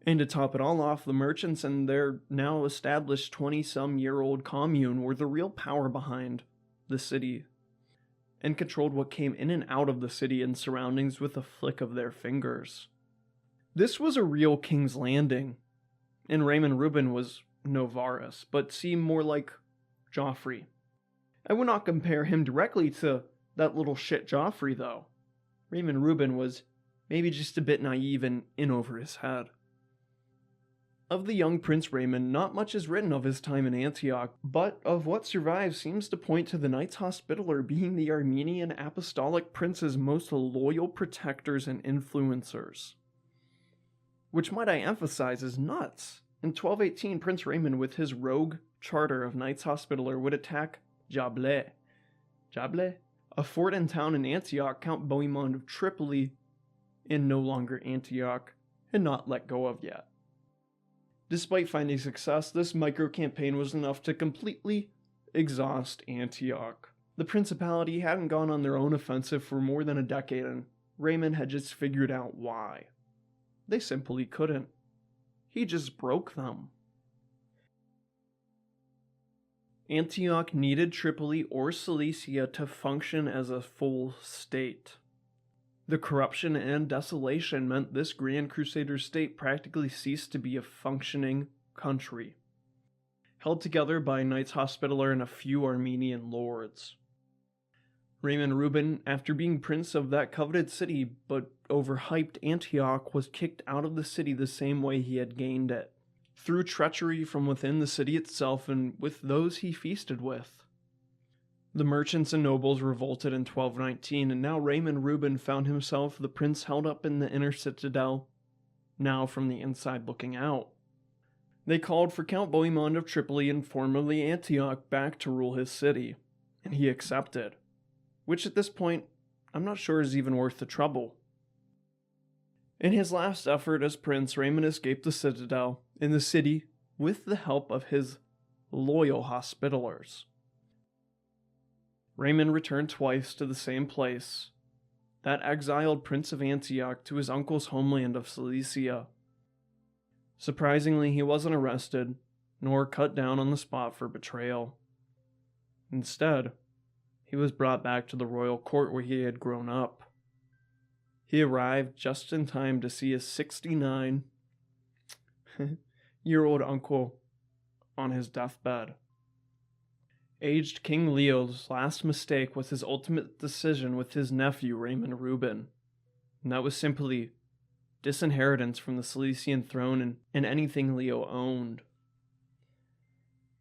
And to top it all off, the merchants and their now established 20-some-year-old commune were the real power behind the city, and controlled what came in and out of the city and surroundings with a flick of their fingers. This was a real King's Landing, and Raymond Reuben was no Varus, but seemed more like Geoffrey. I would not compare him directly to that little shit Geoffrey, though. Raymond Reuben was maybe just a bit naive and in over his head. Of the young Prince Raymond, not much is written of his time in Antioch, but of what survives seems to point to the Knights Hospitaller being the Armenian Apostolic Prince's most loyal protectors and influencers. Which, might I emphasize, is nuts. In 1218, Prince Raymond, with his rogue charter of Knights Hospitaller, would attack Jableh. Jableh? A fort and town in Antioch, Count Bohemond of Tripoli, and no longer Antioch, had not let go of yet. Despite finding success, this micro-campaign was enough to completely exhaust Antioch. The Principality hadn't gone on their own offensive for more than a decade, and Raymond had just figured out why. They simply couldn't. He just broke them. Antioch needed Tripoli or Cilicia to function as a full state. The corruption and desolation meant this Grand Crusader state practically ceased to be a functioning country, held together by a Knights Hospitaller and a few Armenian lords. Raymond Reuben, after being prince of that coveted city but overhyped Antioch, was kicked out of the city the same way he had gained it, through treachery from within the city itself and with those he feasted with. The merchants and nobles revolted in 1219, and now Raymond Reuben found himself the prince held up in the inner citadel, now from the inside looking out. They called for Count Bohemond of Tripoli and formerly Antioch back to rule his city, and he accepted, which at this point I'm not sure is even worth the trouble. In his last effort as prince, Raymond escaped the citadel in the city with the help of his loyal Hospitallers. Raymond returned twice to the same place, that exiled Prince of Antioch, to his uncle's homeland of Cilicia. Surprisingly, he wasn't arrested, nor cut down on the spot for betrayal. Instead, he was brought back to the royal court where he had grown up. He arrived just in time to see his 69-year-old uncle on his deathbed. Aged King Leo's last mistake was his ultimate decision with his nephew Raymond Reuben, and that was simply disinheritance from the Cilician throne and anything Leo owned.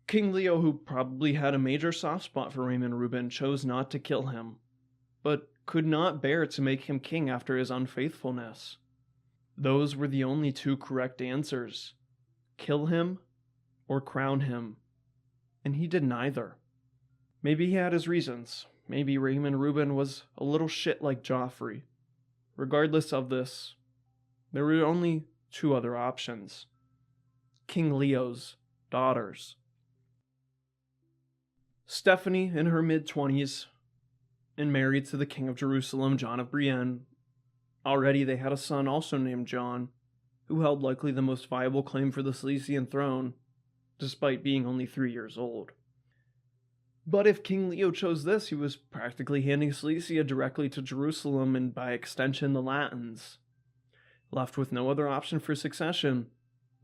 King Leo, who probably had a major soft spot for Raymond Reuben, chose not to kill him, but could not bear to make him king after his unfaithfulness. Those were the only two correct answers: kill him or crown him, and he did neither. Maybe he had his reasons. Maybe Raymond Reuben was a little shit like Geoffrey. Regardless of this, there were only two other options: King Leo's daughters. Stephanie, in her mid-20s, and married to the King of Jerusalem, John of Brienne. Already they had a son also named John, who held likely the most viable claim for the Cilician throne, despite being only 3 years old. But if King Leo chose this, he was practically handing Cilicia directly to Jerusalem and by extension the Latins. Left with no other option for succession,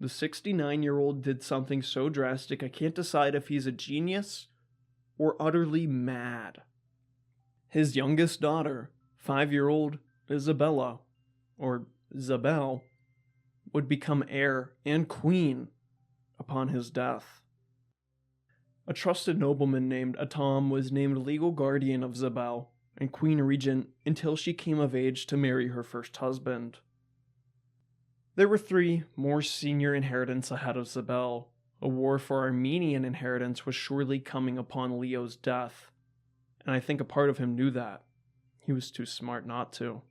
the 69-year-old did something so drastic I can't decide if he's a genius or utterly mad. His youngest daughter, 5-year-old Isabella, or Zabel, would become heir and queen upon his death. A trusted nobleman named Atom was named legal guardian of Zabel and queen regent until she came of age to marry her first husband. There were 3 more senior inheritants ahead of Zabel. A war for Armenian inheritance was surely coming upon Leo's death, and I think a part of him knew that. He was too smart not to.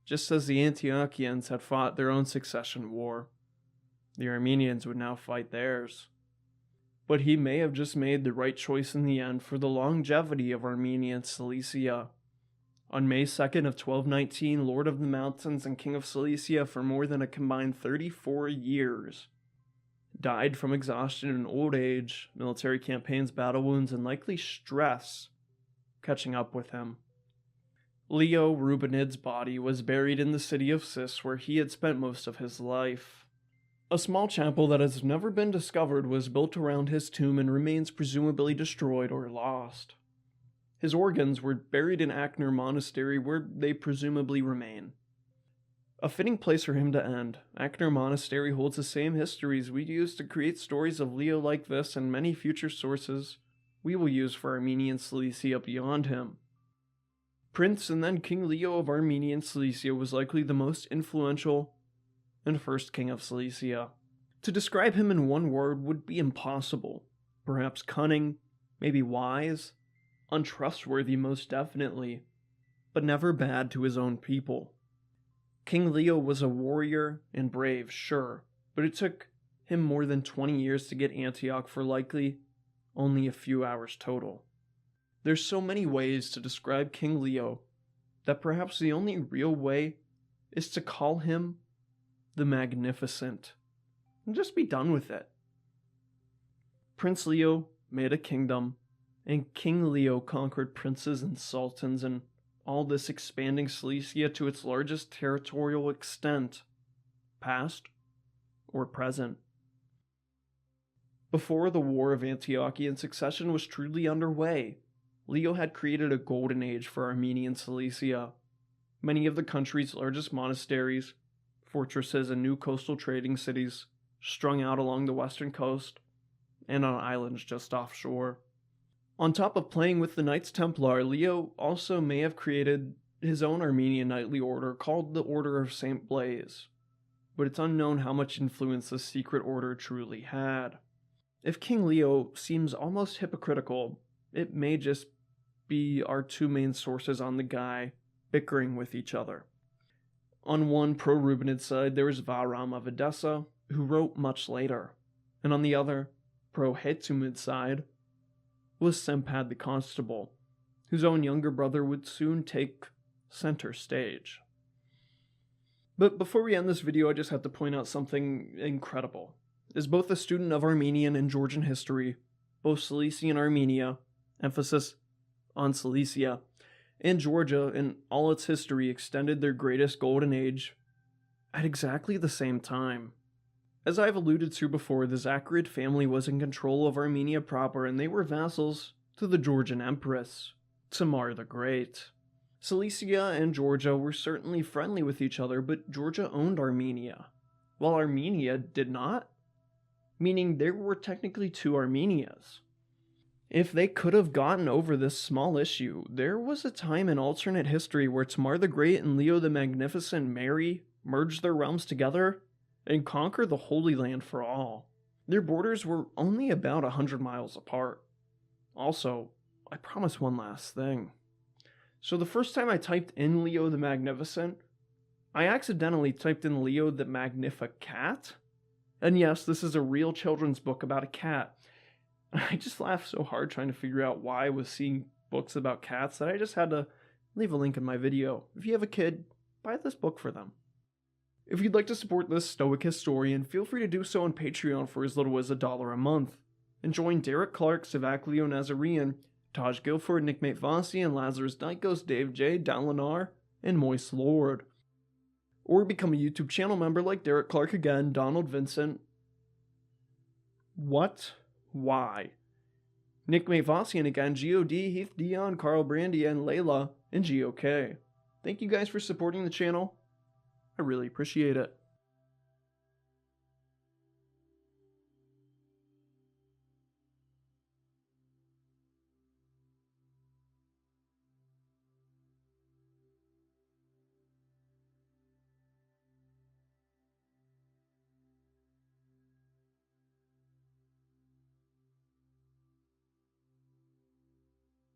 Just as the Antiochians had fought their own succession war, the Armenians would now fight theirs. But he may have just made the right choice in the end for the longevity of Armenian Cilicia. On May 2nd of 1219, Lord of the Mountains and King of Cilicia for more than a combined 34 years, died from exhaustion and old age, military campaigns, battle wounds, and likely stress catching up with him. Leo Reubenid's body was buried in the city of Cis, where he had spent most of his life. A small chapel that has never been discovered was built around his tomb and remains presumably destroyed or lost. His organs were buried in Achner Monastery, where they presumably remain. A fitting place for him to end. Achner Monastery holds the same histories we use to create stories of Leo like this and many future sources we will use for Armenian Cilicia beyond him. Prince and then King Leo of Armenian Cilicia was likely the most influential and first king of Cilicia. To describe him in one word would be impossible. Perhaps cunning, maybe wise, Untrustworthy, most definitely, but never bad to his own people. King Leo was a warrior and brave, sure, but it took him more than 20 years to get Antioch for likely only a few hours total. There's so many ways to describe King Leo that perhaps the only real way is to call him the Magnificent, and just be done with it. Prince Leo made a kingdom, and King Leo conquered princes and sultans and all this expanding Cilicia to its largest territorial extent, past or present. Before the War of Antiochian Succession was truly underway, Leo had created a golden age for Armenian Cilicia. Many of the country's largest monasteries, fortresses, and new coastal trading cities strung out along the western coast and on islands just offshore. On top of playing with the Knights Templar, Leo also may have created his own Armenian knightly order called the Order of St. Blaise, but it's unknown how much influence this secret order truly had. If King Leo seems almost hypocritical, it may just be our two main sources on the guy bickering with each other. On one pro-Rubenid side, there was Vahram of Edessa, who wrote much later, and on the other, pro-Hetumid side, was Sempad the Constable, whose own younger brother would soon take center stage. But before we end this video, I just have to point out something incredible. As both a student of Armenian and Georgian history, both Cilicia and Armenia, emphasis on Cilicia, and Georgia in all its history extended their greatest golden age at exactly the same time. As I've alluded to before, the Zacharid family was in control of Armenia proper, and they were vassals to the Georgian Empress, Tamar the Great. Cilicia and Georgia were certainly friendly with each other, but Georgia owned Armenia, while Armenia did not, meaning there were technically two Armenias. If they could have gotten over this small issue, there was a time in alternate history where Tamar the Great and Leo the Magnificent merged their realms together and conquer the Holy Land for all. Their borders were only about 100 miles apart. Also, I promise one last thing. So the first time I typed in Leo the Magnificent, I accidentally typed in Leo the Magnificat. And yes, this is a real children's book about a cat. I just laughed so hard trying to figure out why I was seeing books about cats that I just had to leave a link in my video. If you have a kid, buy this book for them. If you'd like to support this stoic historian, feel free to do so on Patreon for as little as $1 a month. And join Derek Clark, Savak Leo Nazarian, Taj Guilford, Nickmate Vossi, and Lazarus Dykos, Dave J, Dalinar, and Moist Lord. Or become a YouTube channel member like Derek Clark again, Donald Vincent. What? Why? Nickmate Vossi, and again, God, Heath Dion, Carl Brandy, and Layla, and GOK. Thank you guys for supporting the channel. I really appreciate it.